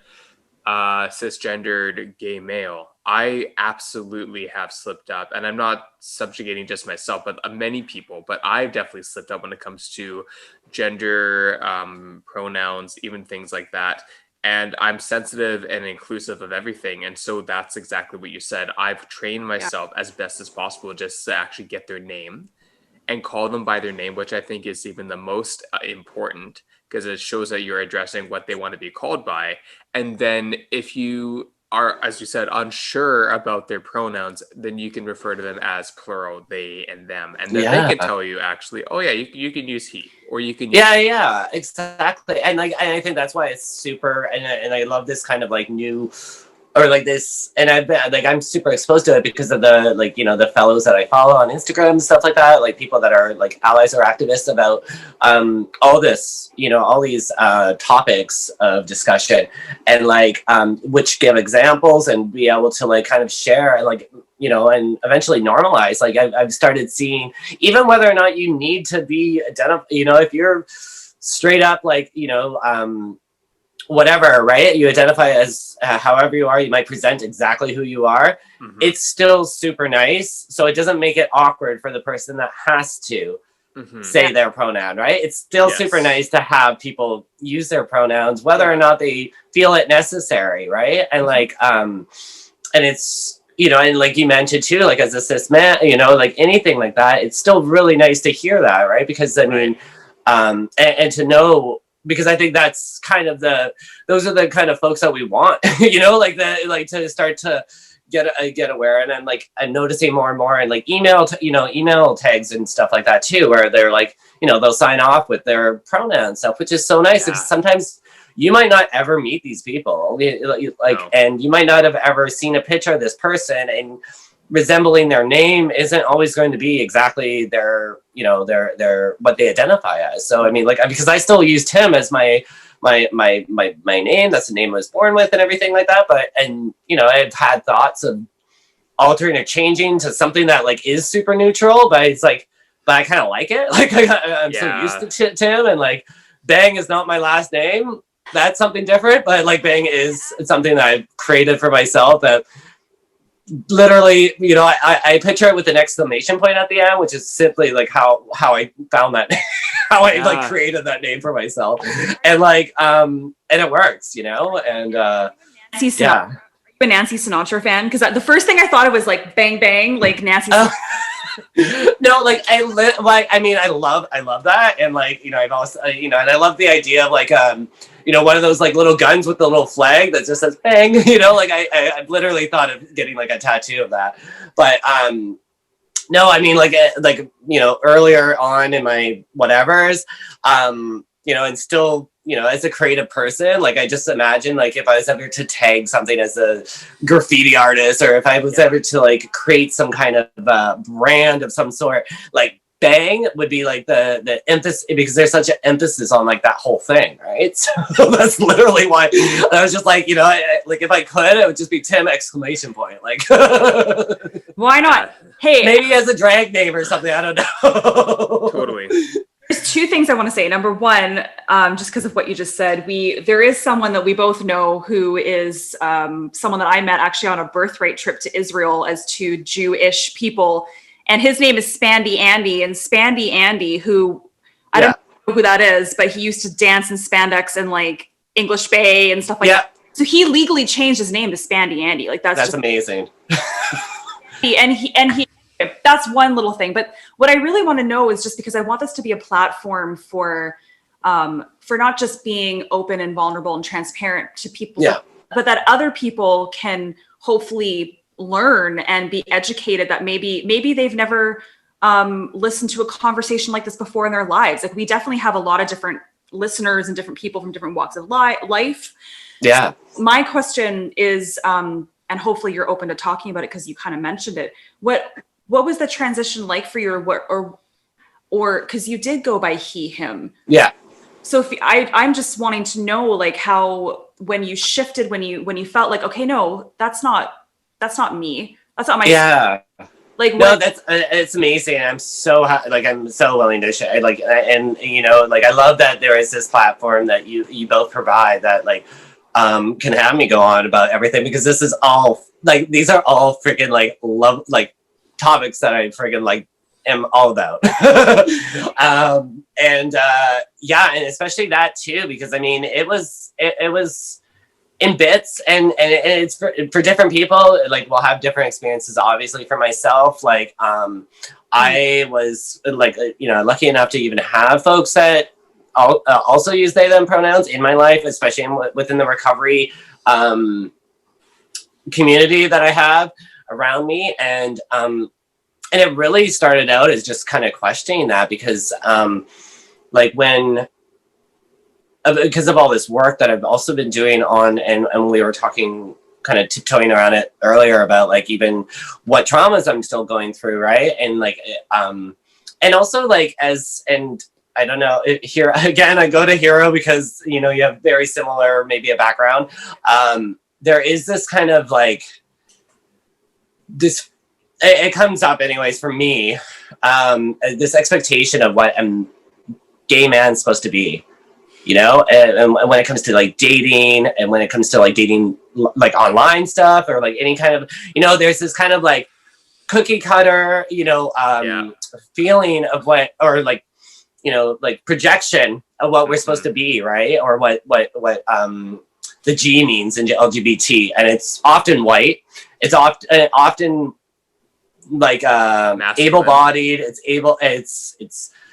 cisgendered gay male, I absolutely have slipped up. And I'm not subjugating just myself, but many people. But I've definitely slipped up when it comes to gender pronouns, even things like that. and I'm sensitive and inclusive of everything. And so that's exactly what you said. I've trained myself as best as possible just to actually get their name and call them by their name, which I think is even the most important, because it shows that you're addressing what they want to be called by. And then if you are, as you said, unsure about their pronouns, then you can refer to them as plural, they and them. And then they can tell you actually, oh yeah, you can use he, or you can use yeah, exactly. And like, and I think that's why it's super, and I love this kind of like new, or like this, and I've been like, I'm super exposed to it because of the, like, you know, the fellows that I follow on Instagram and stuff like that, like people that are like allies or activists about all this, you know, all these topics of discussion, and like which give examples and be able to like kind of share, like, you know, and eventually normalize. Like I've started seeing, even whether or not you need to be identified, you know, if you're straight up like, you know, whatever, right? You identify as however you are, you might present exactly who you are. Mm-hmm. It's still super nice. So it doesn't make it awkward for the person that has to say their pronoun, right? It's still super nice to have people use their pronouns, whether or not they feel it necessary, right? And like, and it's, you know, and like you mentioned too, like as a cis man, you know, like anything like that, it's still really nice to hear that, right? Because I mean, and to know, because I think that's kind of those are the kind of folks that we want, you know, like to start to get aware. And then like I'm noticing more and more, and like email tags and stuff like that too, where they're like, you know, they'll sign off with their pronoun stuff, which is so nice. Because sometimes you might not ever meet these people, like, and you might not have ever seen a picture of this person, and resembling their name isn't always going to be exactly their, you know, their what they identify as. So I mean, like, because I still use Tim as my name, that's the name I was born with and everything like that. But, and you know, I've had thoughts of altering or changing to something that like is super neutral, but it's like, but I kind of like it. Like I'm so used to Tim, and like Bang is not my last name. That's something different, but like Bang is something that I've created for myself that literally, you know, I picture it with an exclamation point at the end, which is simply like how I found that, how I like created that name for myself, and like and it works, you know. And Nancy Sinatra, a Nancy Sinatra fan? Because the first thing I thought of was like Bang Bang, like Nancy Sinatra. No, like I mean, I love that, and like, you know, I've also, you know, and I love the idea of like you know, one of those like little guns with the little flag that just says bang, you know, like I've literally thought of getting like a tattoo of that. But no, I mean, like you know, earlier on in my whatevers, you know, and still, you know, as a creative person, like I just imagine like if I was ever to tag something as a graffiti artist, or if I was ever to like create some kind of brand of some sort, like Bang would be like the emphasis, because there's such an emphasis on like that whole thing, right? So that's literally why I was just like, you know, like if I could, it would just be Tim exclamation point, like why not? Hey, maybe as a drag name or something, I don't know. Totally. There's two things I want to say. Number one, just because of what you just said, there is someone that we both know who is someone that I met actually on a birthright trip to Israel as two Jewish people. And his name is Spandy Andy, and Spandy Andy, who I don't know who that is, but he used to dance in spandex and like English Bay and stuff like that. So he legally changed his name to Spandy Andy. Like that's just amazing. and he that's one little thing. But what I really want to know is, just because I want this to be a platform for not just being open and vulnerable and transparent to people, but that other people can hopefully learn and be educated, that maybe they've never listened to a conversation like this before in their lives. Like we definitely have a lot of different listeners and different people from different walks of life. So my question is, and hopefully you're open to talking about it because you kind of mentioned it. What was the transition like for you, or because you did go by he, him? Yeah. So if I'm just wanting to know, like, how, when you shifted, when you felt like, okay, no, that's not me. That's not my like. No, it's amazing. I'm so I'm so willing to share. Like, and you know, like I love that there is this platform that you both provide that like can have me go on about everything, because this is all like, these are all freaking like love, like topics that I freaking like am all about. And especially that too, because I mean it was in bits, and it's for different people. Like, we'll have different experiences. Obviously, for myself, like I was like lucky enough to even have folks that also use they them pronouns in my life, especially within the recovery community that I have around me, and it really started out as just kind of questioning that, because like when because of all this work that I've also been doing on, and we were talking kind of tiptoeing around it earlier about like even what traumas I'm still going through, right? And like and also like and I don't know, here again I go to Hero because you have very similar maybe a background. There is this kind of like this, it comes up anyways for me, this expectation of what a gay man's supposed to be, and when it comes to like dating, and when it comes to like dating like online stuff, or like any kind of there's this kind of like cookie cutter feeling of what, or like like projection of what we're supposed to be, right? Or what the G means in LGBT, and it's often white. It's often like able-bodied. It's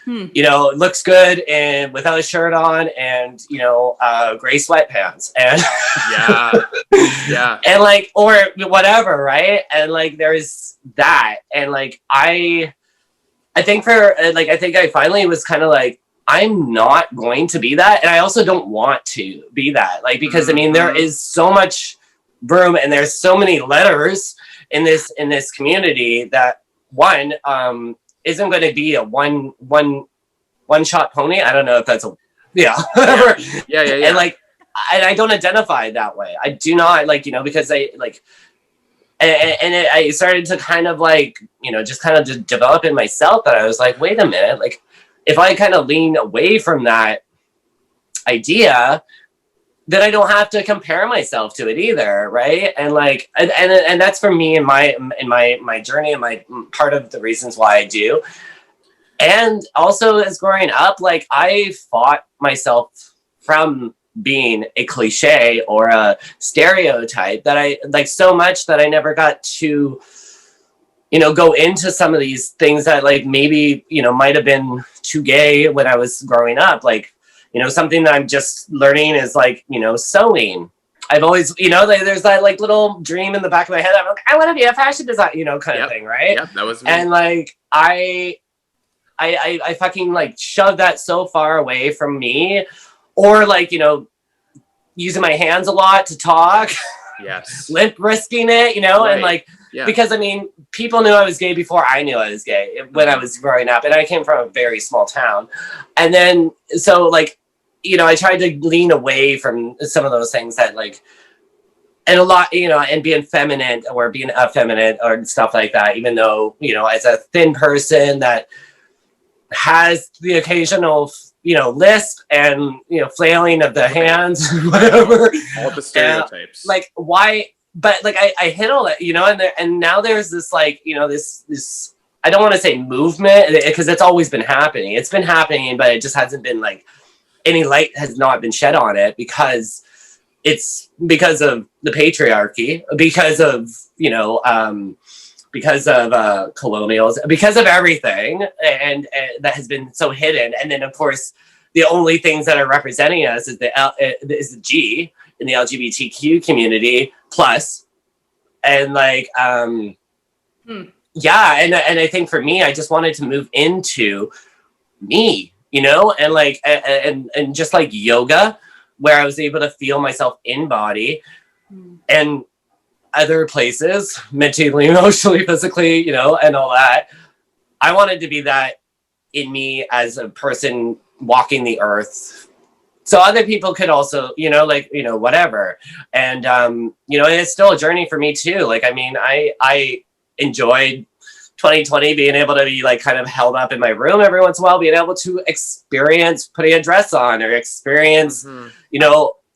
it looks good and without a shirt on, and gray sweatpants, and and like, or whatever, right? And like there's that, and like I think I finally was kind of like, I'm not going to be that, and I also don't want to be that, like, because I mean there is so much room, and there's so many letters in this community that one isn't going to be a one shot pony. I don't know if that's a yeah. And like I don't identify that way. I do not, like, because I like, I started to kind of like just kind of develop in myself that I was like, wait a minute, like if I kind of lean away from that idea, then I don't have to compare myself to it either, right? And like, and that's for me in my journey, and my part of the reasons why I do. And also, as growing up, like I fought myself from being a cliche or a stereotype, that I like so much that I never got to go into some of these things that like maybe might have been too gay when I was growing up, like something that I'm just learning is like, sewing. I've always, there's that like little dream in the back of my head. I'm like, I want to be a fashion designer, kind of thing, right? Yeah, that was me. And like, I fucking like shoved that so far away from me, or like, using my hands a lot to talk. Yes. Lip risking it, Right. and like, because I mean, people knew I was gay before I knew I was gay when I was growing up, and I came from a very small town. And then, so like, I tried to lean away from some of those things that like, and a lot, and being feminine or being effeminate or stuff like that, even though, as a thin person that has the occasional, lisp and, flailing of the hands, whatever. All the stereotypes. Like, why? But like, I hit all that, and now there's this like, this, I don't want to say movement, because it's always been happening. It's been happening, but it just hasn't been like, any light has not been shed on it, because it's because of the patriarchy, because of, because of colonials, because of everything, and that has been so hidden. And then of course, the only things that are representing us is the G in the LGBTQ community plus, and like, yeah. And I think for me, I just wanted to move into me, and like, and just like yoga, where I was able to feel myself in body and other places, mentally, emotionally, physically, and all that. I wanted to be that in me as a person walking the earth, so other people could also, whatever. And, and it's still a journey for me too. Like, I mean, I enjoyed 2020 being able to be like kind of held up in my room every once in a while, being able to experience putting a dress on, or experience,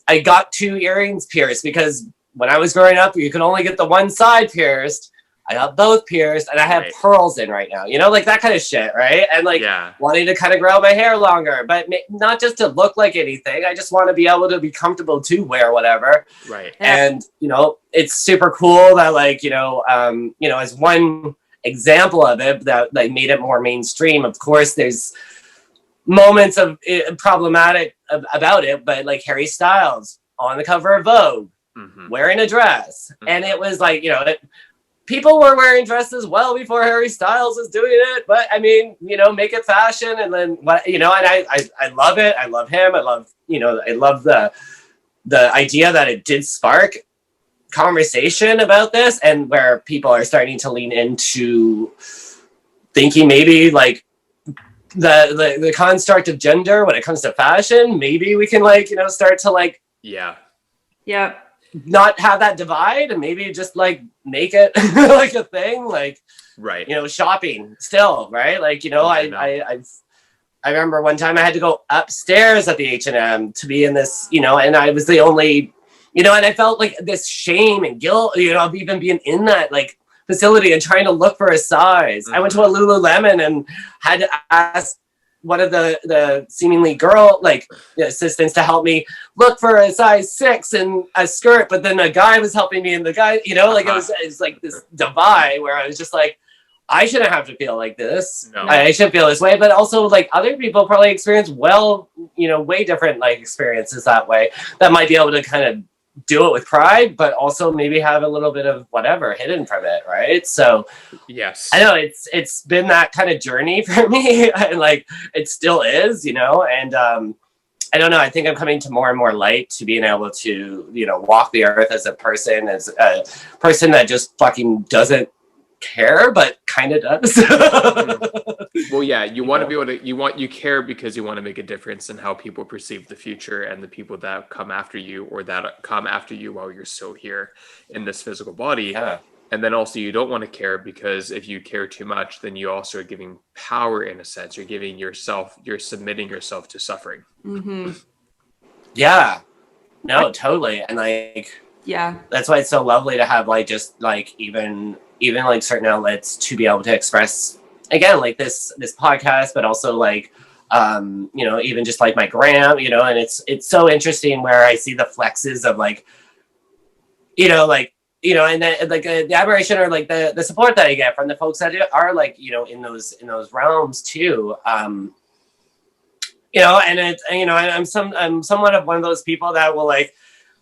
I got 2 earrings pierced, because when I was growing up, you could only get the one side pierced, I got both pierced, and I have pearls in right now, you know, like that kind of shit, right? And like wanting to kind of grow my hair longer, but not just to look like anything. I just want to be able to be comfortable to wear whatever. Right. And, you know, it's super cool that like, you know, as one example of it that like made it more mainstream. Of course, there's moments of problematic about it, but like Harry Styles on the cover of Vogue wearing a dress, and it was like, you know, people were wearing dresses well before Harry Styles was doing it, but I mean, you know, make it fashion, and then what, you know, and I love it. I love him. I love, you know, I love the idea that it did spark conversation about this, and where people are starting to lean into thinking maybe like the construct of gender when it comes to fashion, maybe we can like, you know, start to like not have that divide, and maybe just like make it like a thing, like, right, you know, shopping still, right? Like, you know, I remember one time I had to go upstairs at the H&M to be in this, you know, and I was the only, you know, and I felt like this shame and guilt, you know, of even being in that like facility and trying to look for a size. I went to a Lululemon and had to ask one of the seemingly girl like assistants to help me look for a size 6 in a skirt, but then a guy was helping me, and the guy, you know, like it was like this divide where I was just like, I shouldn't have to feel like this. No. I shouldn't feel this way. But also like other people probably experience you know, way different like experiences that way, that might be able to kind of do it with pride, but also maybe have a little bit of whatever hidden from it, right? So yes, I know it's been that kind of journey for me, and like it still is, you know. And I don't know, I think I'm coming to more and more light to being able to, you know, walk the earth as a person that just fucking doesn't care, but kind of does. Well, yeah, you want to be able to, you care because you want to make a difference in how people perceive the future and the people that come after you, or that come after you while you're still here in this physical body. Yeah. And then also you don't want to care, because if you care too much, then you also are giving power, in a sense. You're submitting yourself to suffering. Yeah, no, totally. And like, that's why it's so lovely to have like just like even like certain outlets to be able to express, again, like this podcast, but also like you know, even just like my gram, you know. And it's so interesting where I see the flexes of like, you know, like, you know, and then like the admiration or like the support that I get from the folks that are like, you know, in those realms too. You know, and it's, you know, I'm somewhat of one of those people that will like,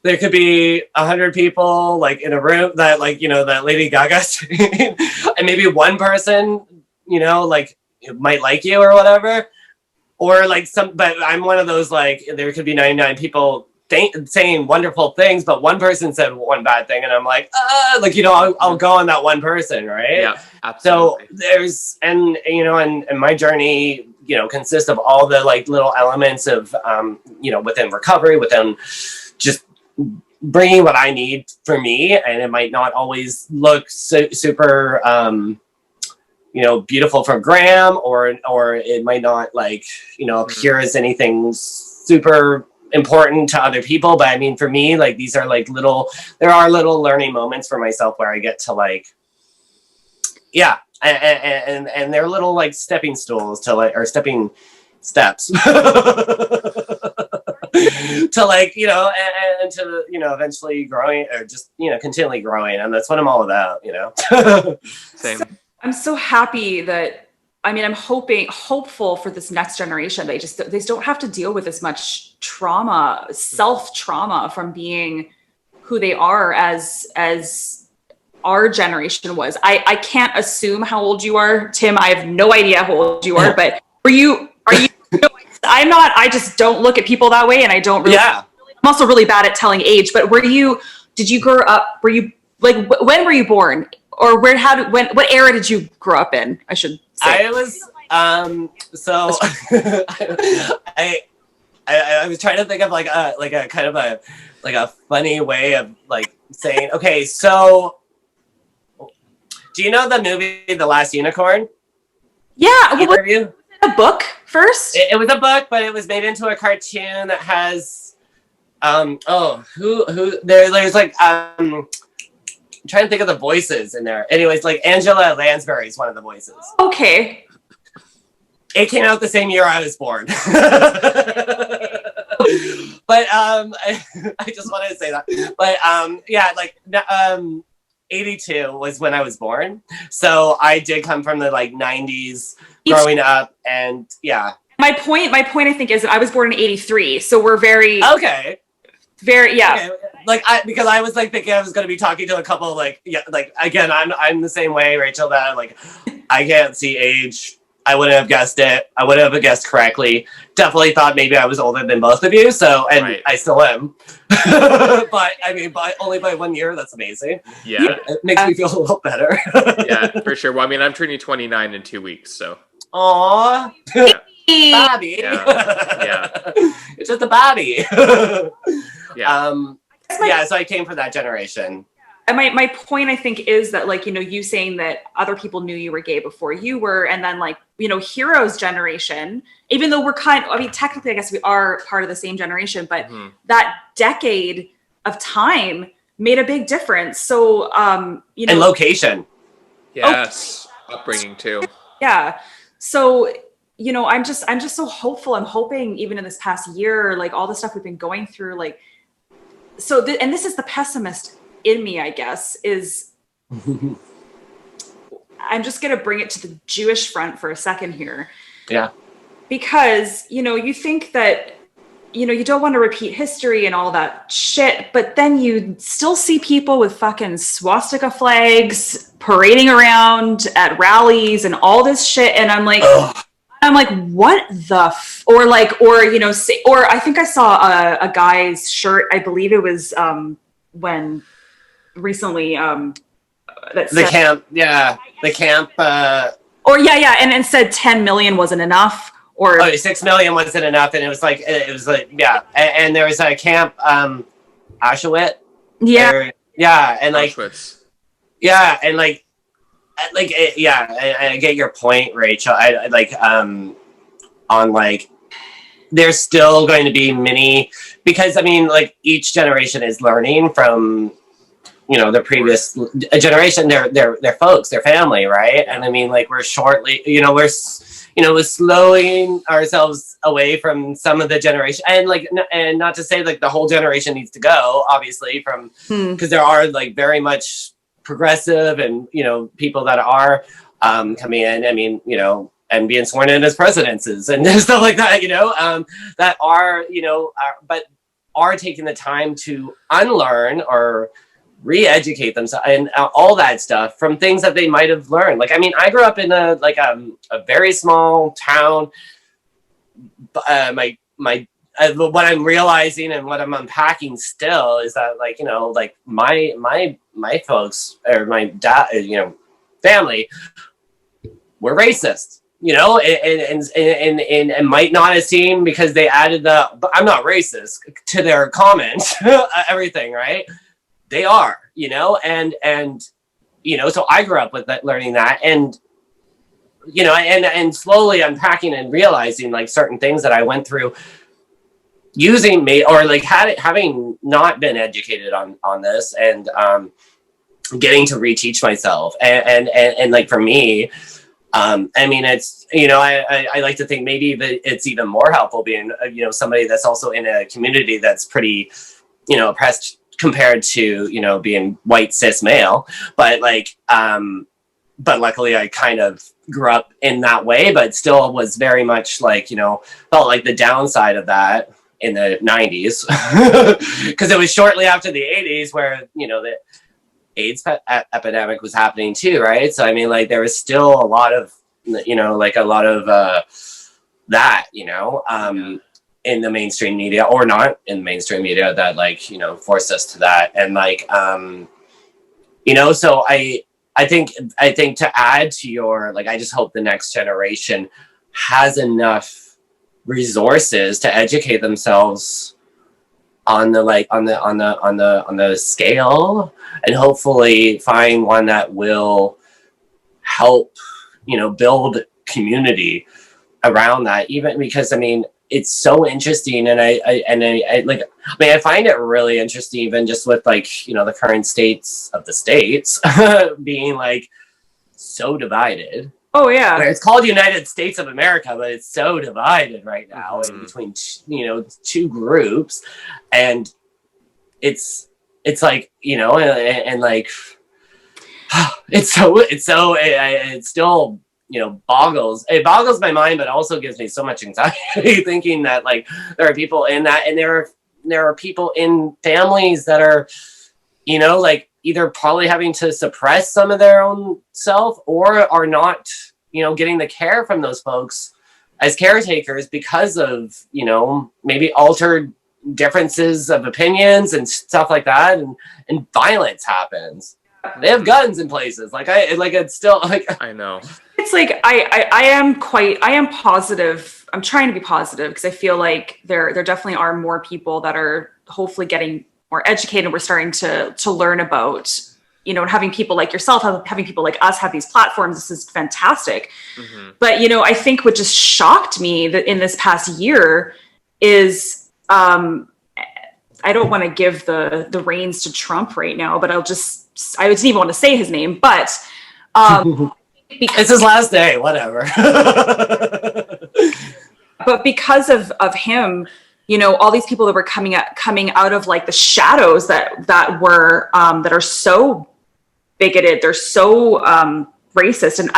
there could be 100 people like in a room that like, you know, that Lady Gaga and maybe one person, you know, like might like you or whatever, or like but I'm one of those, like, there could be 99 people saying wonderful things, but one person said one bad thing, and I'm like, like, you know, I'll go on that one person, right? Yeah, absolutely. So there's, and you know, and my journey, you know, consists of all the like little elements of you know, within recovery, within just bringing what I need for me, and it might not always look super you know, beautiful for Graham, or it might not like, you know, appear as anything super important to other people, but I mean, for me, like, these are like there are little learning moments for myself where I get to like, and they're little like stepping stools to like, or stepping steps to like, you know, and to, you know, eventually growing, or just, you know, continually growing. And that's what I'm all about, you know. Same. I'm so happy that, I mean, I'm hopeful for this next generation. They don't have to deal with as much trauma, self-trauma from being who they are as our generation was. I can't assume how old you are, Tim. I have no idea how old you are, but are you, I'm not, I just don't look at people that way, and I don't really, I'm also really bad at telling age, but did you grow up, were you, like, when were you born? Or what era did you grow up in? I should say. I was, so I was trying to think of like a kind of a funny way of like saying, okay, so do you know the movie The Last Unicorn? Yeah. Either of you? A book first? It was a book, but it was made into a cartoon that has, there's like, trying to think of the voices in there. Anyways, like Angela Lansbury is one of the voices. Okay. It came out the same year I was born. But I just wanted to say that. But yeah, like 82 was when I was born. So I did come from the like 90s growing up, and yeah. My point I think is that I was born in 83. So we're very Okay. Very, yeah. Okay. Like because I was like thinking I was going to be talking to a couple like, yeah, like again, I'm the same way, Rachel, that like I can't see age. I wouldn't have guessed it. I wouldn't have guessed correctly. Definitely thought maybe I was older than both of you. So, and Right. I still am. But I mean, only by 1 year. That's amazing. Yeah. It makes me feel a little better. Yeah, for sure. Well, I mean, I'm turning 29 in 2 weeks, so. Aww. Yeah. Bobby. Yeah. It's just a Bobby. Yeah. Yeah, so I came from that generation. And my point, I think, is that, like, you know, you saying that other people knew you were gay before you were, and then, like, you know, Hero's generation, even though we're I mean, technically, I guess we are part of the same generation, but that decade of time made a big difference. So, you know. And location. Yes. Upbringing, too. Yeah. So, you know, I'm just so hopeful. I'm hoping even in this past year, like all the stuff we've been going through, like, so, and this is the pessimist in me, I guess, is I'm just going to bring it to the Jewish front for a second here. Yeah. Because, you know, you think that, you know, you don't want to repeat history and all that shit, but then you still see people with fucking swastika flags parading around at rallies and all this shit. And I'm like, what the or, you know, or I think I saw a guy's shirt. I believe it was when recently that the camp. or and it said 10 million wasn't enough, or 6 million wasn't enough, and it was like yeah, and there was a camp Auschwitz. Yeah, and like Auschwitz. Yeah, and like I get your point, Rachel. I like on like there's still going to be many, because I mean, like, each generation is learning from, you know, the previous generation, their folks, their family, right? And I mean, like, we're slowing ourselves away from some of the generation, and like, and not to say like the whole generation needs to go, obviously, from because there are like very much progressive and, you know, people that are coming in. I mean, you know, and being sworn in as presidents and stuff like that, you know, that are, you know, but are taking the time to unlearn or re-educate themselves and all that stuff from things that they might have learned. Like, I mean, I grew up in a very small town. What I'm realizing and what I'm unpacking still is that, like, you know, like my folks, or my dad, you know, family were racist, you know, and might not have seen, because they added but I'm not racist to their comments, everything, right? They are, you know, and you know, so I grew up with that, learning that, and you know, and slowly unpacking and realizing like certain things that I went through using me, or like having not been educated on this, and getting to reteach myself, and like, for me, I mean, it's, you know, I like to think maybe it's even more helpful being, you know, somebody that's also in a community that's pretty, you know, oppressed compared to, you know, being white cis male, but like, but luckily I kind of grew up in that way, but still was very much like, you know, felt like the downside of that in the 90s, because it was shortly after the 80s where, you know, the AIDS epidemic was happening too, right? So I mean, like, there was still a lot of, you know, like a lot of that, you know, in the mainstream media, or not in the mainstream media, that, like, you know, forced us to that. And like, you know, so I think to add to your, like, I just hope the next generation has enough resources to educate themselves on the, like, on the scale, and hopefully find one that will help, you know, build community around that, even because I mean it's so interesting, and I like, I mean, I find it really interesting, even just with like, you know, the current states of the states being like so divided. Oh yeah. Where it's called United States of America, but it's so divided right now in between, you know, two groups, and it's like, you know, and like it's still, you know, boggles my mind, but also gives me so much anxiety thinking that like there are people in that, and there are people in families that are, you know, like either probably having to suppress some of their own self, or are not, you know, getting the care from those folks as caretakers because of, you know, maybe altered differences of opinions and stuff like that, and violence happens. They have guns in places. It's still like, I know. It's like I am positive. I'm trying to be positive because I feel like there definitely are more people that are hopefully getting more educated. We're starting to learn about, you know, and having people like yourself, having people like us have these platforms. This is fantastic. But, you know, I think what just shocked me that in this past year is, I don't want to give the reins to Trump right now, but I didn't even want to say his name, but because it's his last day, whatever. But because of him, you know, all these people that were coming out of like the shadows that are so bigoted, they're so racist, and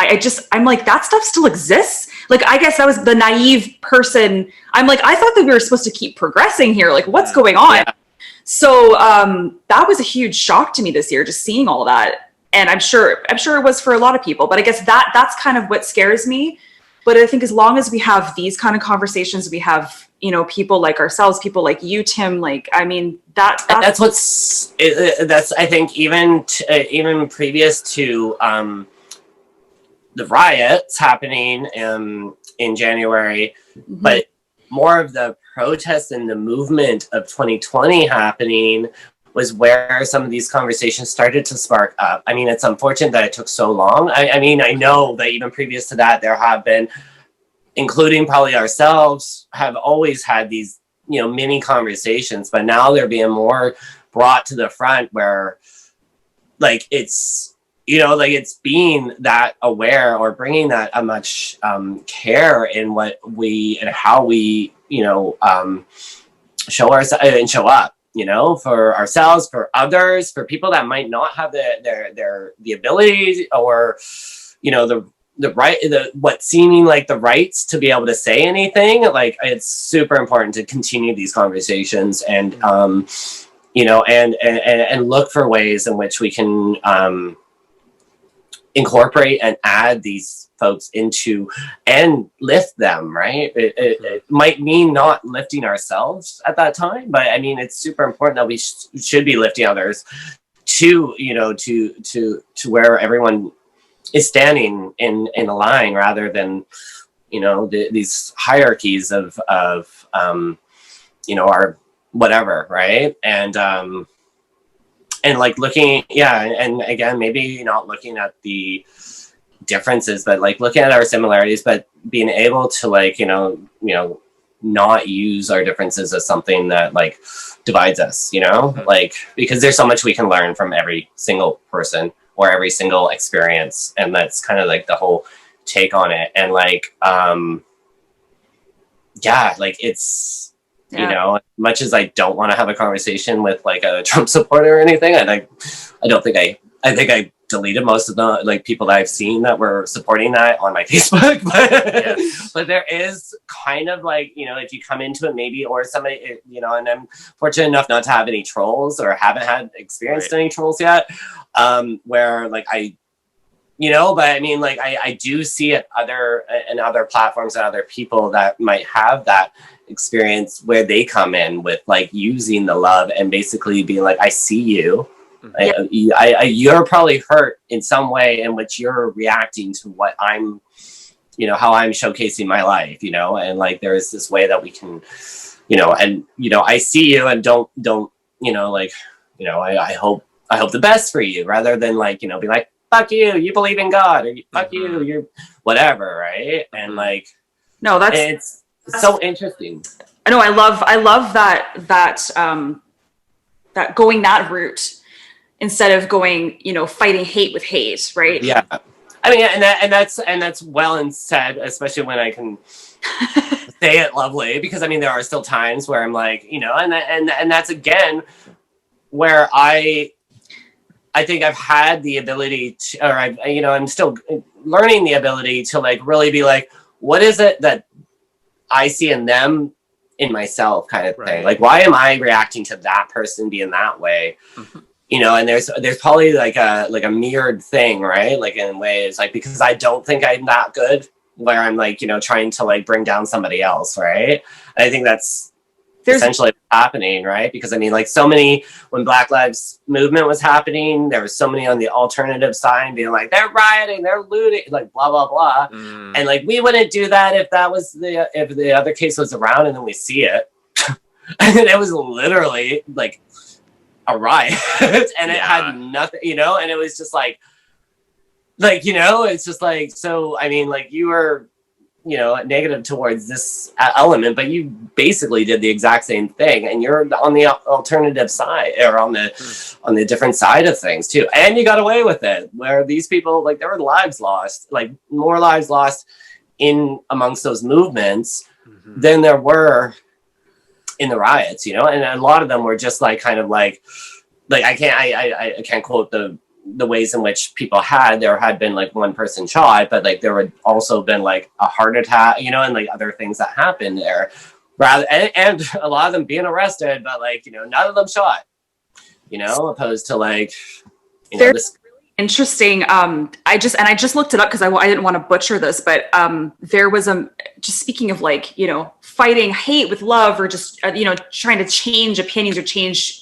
I'm like, that stuff still exists. Like, I guess that was the naive person. I'm like, I thought that we were supposed to keep progressing here. Like, what's going on? Yeah. So that was a huge shock to me this year, just seeing all that. And I'm sure it was for a lot of people, but I guess that's kind of what scares me. But I think as long as we have these kind of conversations, we have, you know, people like ourselves, people like you, Tim, like, I mean, that's I think even previous to the riots happening in January, but more of the protests and the movement of 2020 happening was where some of these conversations started to spark up. I mean, it's unfortunate that it took so long. I mean, I know that even previous to that, there have been, including probably ourselves, have always had these, you know, mini conversations, but now they're being more brought to the front where, like, it's, you know, like it's being that aware or bringing that a much care in what we and how we, you know, show ourselves and show up, you know, for ourselves, for others, for people that might not have the ability or, you know, the right, what seeming like the rights to be able to say anything. Like, it's super important to continue these conversations and, you know, and look for ways in which we can incorporate and add these folks into and lift them, right? It might mean not lifting ourselves at that time, but I mean, it's super important that we should be lifting others to, you know, to where everyone is standing in a line, rather than, you know, these hierarchies of you know, our whatever, right? And like looking, yeah, and again, maybe not looking at the differences, but like looking at our similarities, but being able to, like, you know, not use our differences as something that like divides us, you know, like, because there's so much we can learn from every single person or every single experience, and that's kind of like the whole take on it. And like, yeah, like it's. Yeah. You know, much as I don't want to have a conversation with like a Trump supporter or anything, and I think I deleted most of the like people that I've seen that were supporting that on my Facebook. But there is kind of like, you know, if you come into it maybe, or somebody, you know, and I'm fortunate enough not to have any trolls or haven't had experienced any trolls yet, where like you know, but I mean, like, I do see it other platforms and other people that might have that experience where they come in with like using the love and basically being like, I see you. You're probably hurt in some way in which you're reacting to what I'm, you know, how I'm showcasing my life, you know, and like there is this way that we can, you know, and, you know, I see you and don't, you know, like, you know, I hope the best for you, rather than like, you know, be like, fuck you, you believe in God, or fuck you, you're whatever, right? And like, No, It's so interesting. I know. I love that going that route instead of going, fighting hate with hate, right? Yeah. I mean, and that's well and said, especially when I can say it lovely, because I mean, there are still times where I'm like, and that's again where I think I've had the ability to, or I'm still learning the ability to like really be like, what is it that I see in them in myself, kind of thing. Like, why am I reacting to that person being that way? And there's probably like a mirrored thing, right? Like in ways, like, because I don't think I'm that good, where I'm like, trying to like bring down somebody else, right? And I think that's essentially what's happening, right? Because I mean, like, so many, when Black Lives Movement was happening, there was so many on the alternative side being like, they're rioting, they're looting, like blah blah blah, and like, we wouldn't do that if the other case was around, and then we see it, and it was literally like a riot, and it had nothing, and it was just like it's just like, so I mean, like, you were negative towards this element, but you basically did the exact same thing, and you're on the alternative side, or on the different side of things too, and you got away with it, where these people, like, there were lives lost, like more lives lost in amongst those movements than there were in the riots, and a lot of them were just like kind of like I can't quote the ways in which there had been like one person shot, but like there had also been like a heart attack, and like other things that happened there, rather, and a lot of them being arrested, but like, none of them shot, opposed to like, this interesting. I just looked it up because I didn't want to butcher this, but there was just speaking of like, fighting hate with love, or just trying to change opinions or change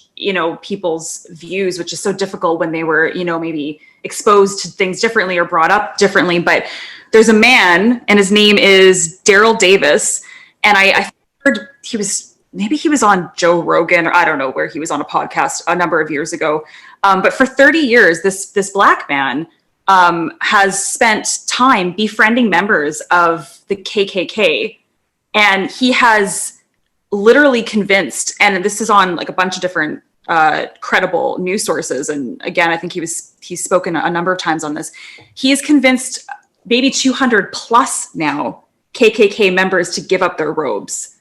people's views, which is so difficult when they were maybe exposed to things differently or brought up differently. But there's a man, and his name is Daryl Davis, and I heard he was on Joe Rogan, or I don't know where he was on a podcast a number of years ago. But for 30 years, this Black man has spent time befriending members of the KKK, and he has literally convinced, and this is on like a bunch of different credible news sources, and again, I think he's spoken a number of times on this. He has convinced maybe 200 plus now KKK members to give up their robes.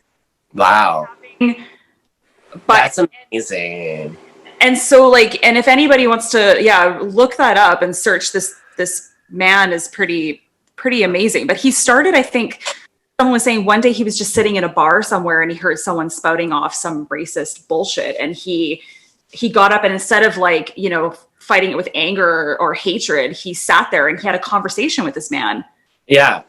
Wow. But that's amazing. And so like, and if anybody wants to look that up and search, this man is pretty amazing. But he started, I think someone was saying one day he was just sitting in a bar somewhere and he heard someone spouting off some racist bullshit, and he got up, and instead of like, fighting it with anger or hatred, he sat there and he had a conversation with this man. Yeah.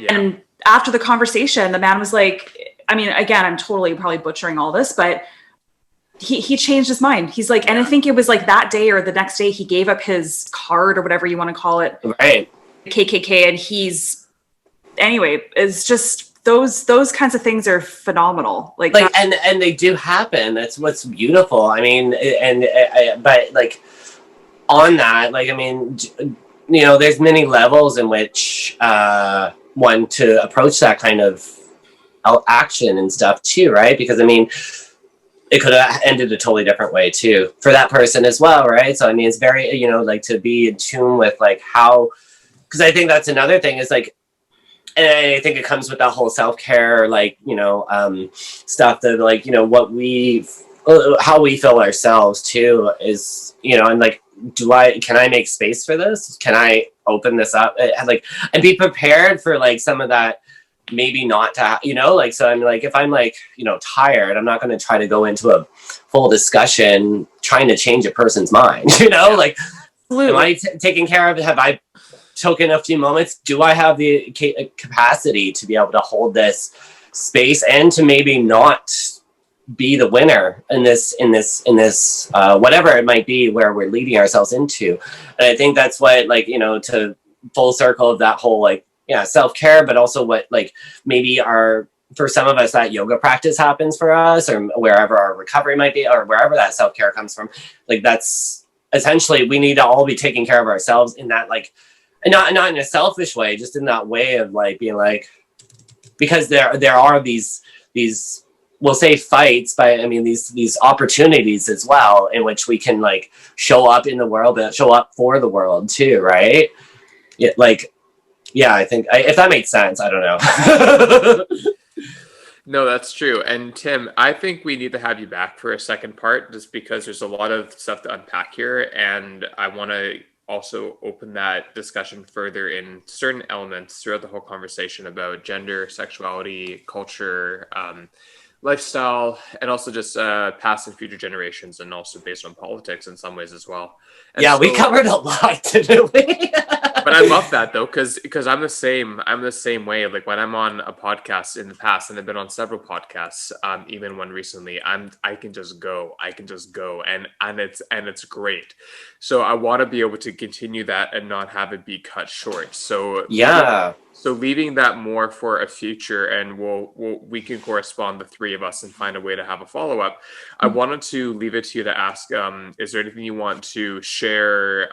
And after the conversation, the man was like, I mean, again, I'm totally probably butchering all this, but he changed his mind. He's like, and I think it was like that day or the next day, he gave up his card or whatever you want to call it. Right. KKK. And anyway, it's just those kinds of things are phenomenal. Like and they do happen. That's what's beautiful. I mean, but like on that, like, I mean, there's many levels in which one to approach that kind of action and stuff too, right? Because I mean, it could have ended a totally different way too for that person as well, right? So I mean, it's very, like, to be in tune with like how, because I think that's another thing is like, and I think it comes with that whole self-care, like, stuff that like, how we feel ourselves too is, and like, can I make space for this? Can I open this up? Like, and be prepared for like some of that, maybe not to, like, so I'm like, if I'm like, tired, I'm not going to try to go into a full discussion trying to change a person's mind, like, am I taking care of it? Have I taken a few moments? Do I have the capacity to be able to hold this space and to maybe not be the winner in this whatever it might be where we're leading ourselves into? And I think that's what, like, to full circle of that whole, like, self-care, but also what, like, maybe for some of us, that yoga practice happens for us, or wherever our recovery might be, or wherever that self-care comes from. Like, that's essentially, we need to all be taking care of ourselves in that, like, and not in a selfish way, just in that way of like being like, because there are these we'll say fights, but I mean these opportunities as well in which we can like show up in the world and show up for the world too, right? Yeah, like I think if that makes sense, I don't know. No, that's true. And Tim, I think we need to have you back for a second part just because there's a lot of stuff to unpack here. And I want to also open that discussion further in certain elements throughout the whole conversation about gender, sexuality, culture, lifestyle, and also just past and future generations, and also based on politics in some ways as well. And yeah, so, we covered a lot, didn't we? but I love that though, because I'm the same way. Like when I'm on a podcast in the past, and I've been on several podcasts, even one recently, I can just go, and it's great. So I want to be able to continue that and not have it be cut short. So yeah. So leaving that more for a future, and we can correspond, the three of us, and find a way to have a follow up. I wanted to leave it to you to ask: is there anything you want to share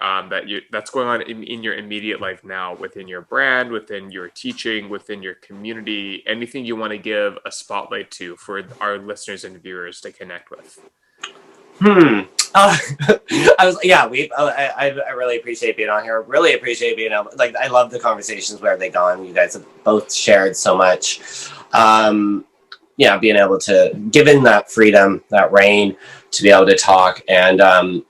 that's going on in your immediate life now, within your brand, within your teaching, within your community? Anything you want to give a spotlight to for our listeners and viewers to connect with? I really appreciate being on here. Really appreciate being able, like, I love the conversations where they've gone. You guys have both shared so much. Being able to, given that freedom, that reign, to be able to talk. And, I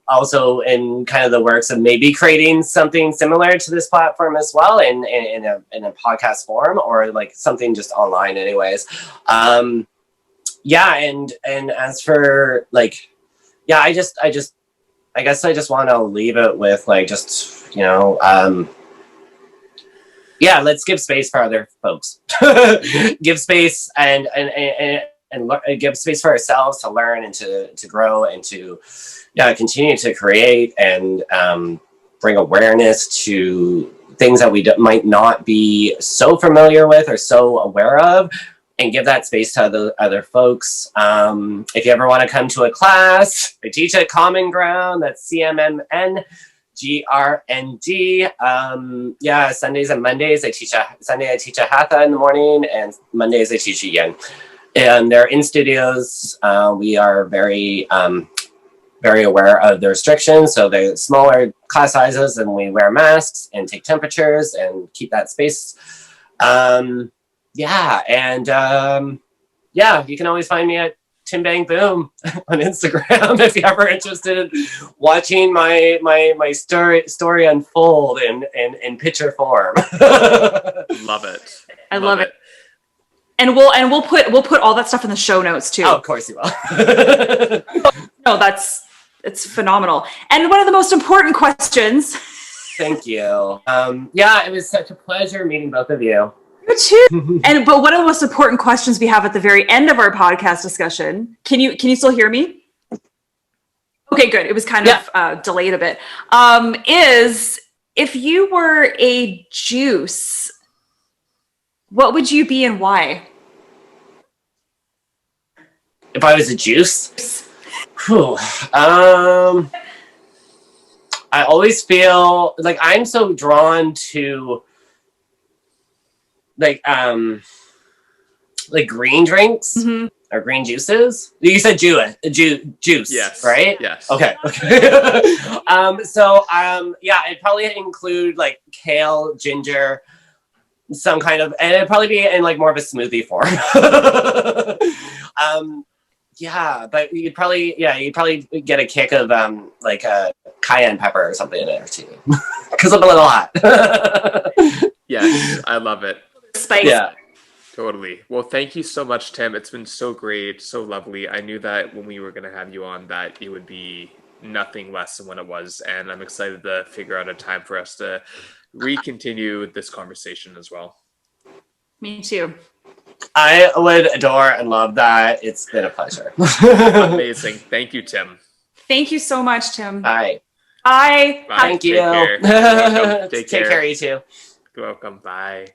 also in kind of the works of maybe creating something similar to this platform as well in a podcast form, or like something just online anyways. And as for like, I guess I just want to leave it with like, just, let's give space for other folks. Give space and give space for ourselves to learn and to grow and to continue to create and bring awareness to things that we might not be so familiar with or so aware of, and give that space to other folks. If you ever want to come to a class, I teach at Common Ground. That's CMMNGRND. Sundays and Mondays I teach I teach a Hatha in the morning, and Mondays I teach a Yin. And they're in studios. We are very very aware of the restrictions, so they're smaller class sizes, and we wear masks and take temperatures and keep that space. You can always find me at Tim Bang Boom on Instagram if you're ever interested in watching my story unfold in picture form. Love it. I love it. And we'll put all that stuff in the show notes too. Oh, of course you will. No, it's phenomenal. And one of the most important questions. Thank you. It was such a pleasure meeting both of you. You too. But one of the most important questions we have at the very end of our podcast discussion. Can you still hear me? Okay, good. It was kind of delayed a bit. Is, if you were a juice, what would you be and why? If I was a juice? I always feel like I'm so drawn to like green drinks or green juices. You said juice, yes, right? Yes. Okay. It'd probably include like kale, ginger, some kind of, and it'd probably be in like more of a smoothie form. But you'd probably get a kick of like a cayenne pepper or something in there too, because I'm a little hot. Yes, I love it. Spice. Yeah. Totally. Well, thank you so much, Tim. It's been so great, so lovely. I knew that when we were going to have you on that it would be nothing less than what it was, and I'm excited to figure out a time for us to re-continue this conversation as well. Me too. I would adore and love that. It's been a pleasure. Amazing. Thank you, Tim. Thank you so much, Tim. Bye. Bye. Thank you. Take care. You're welcome. Take care, you too. You're welcome. Bye.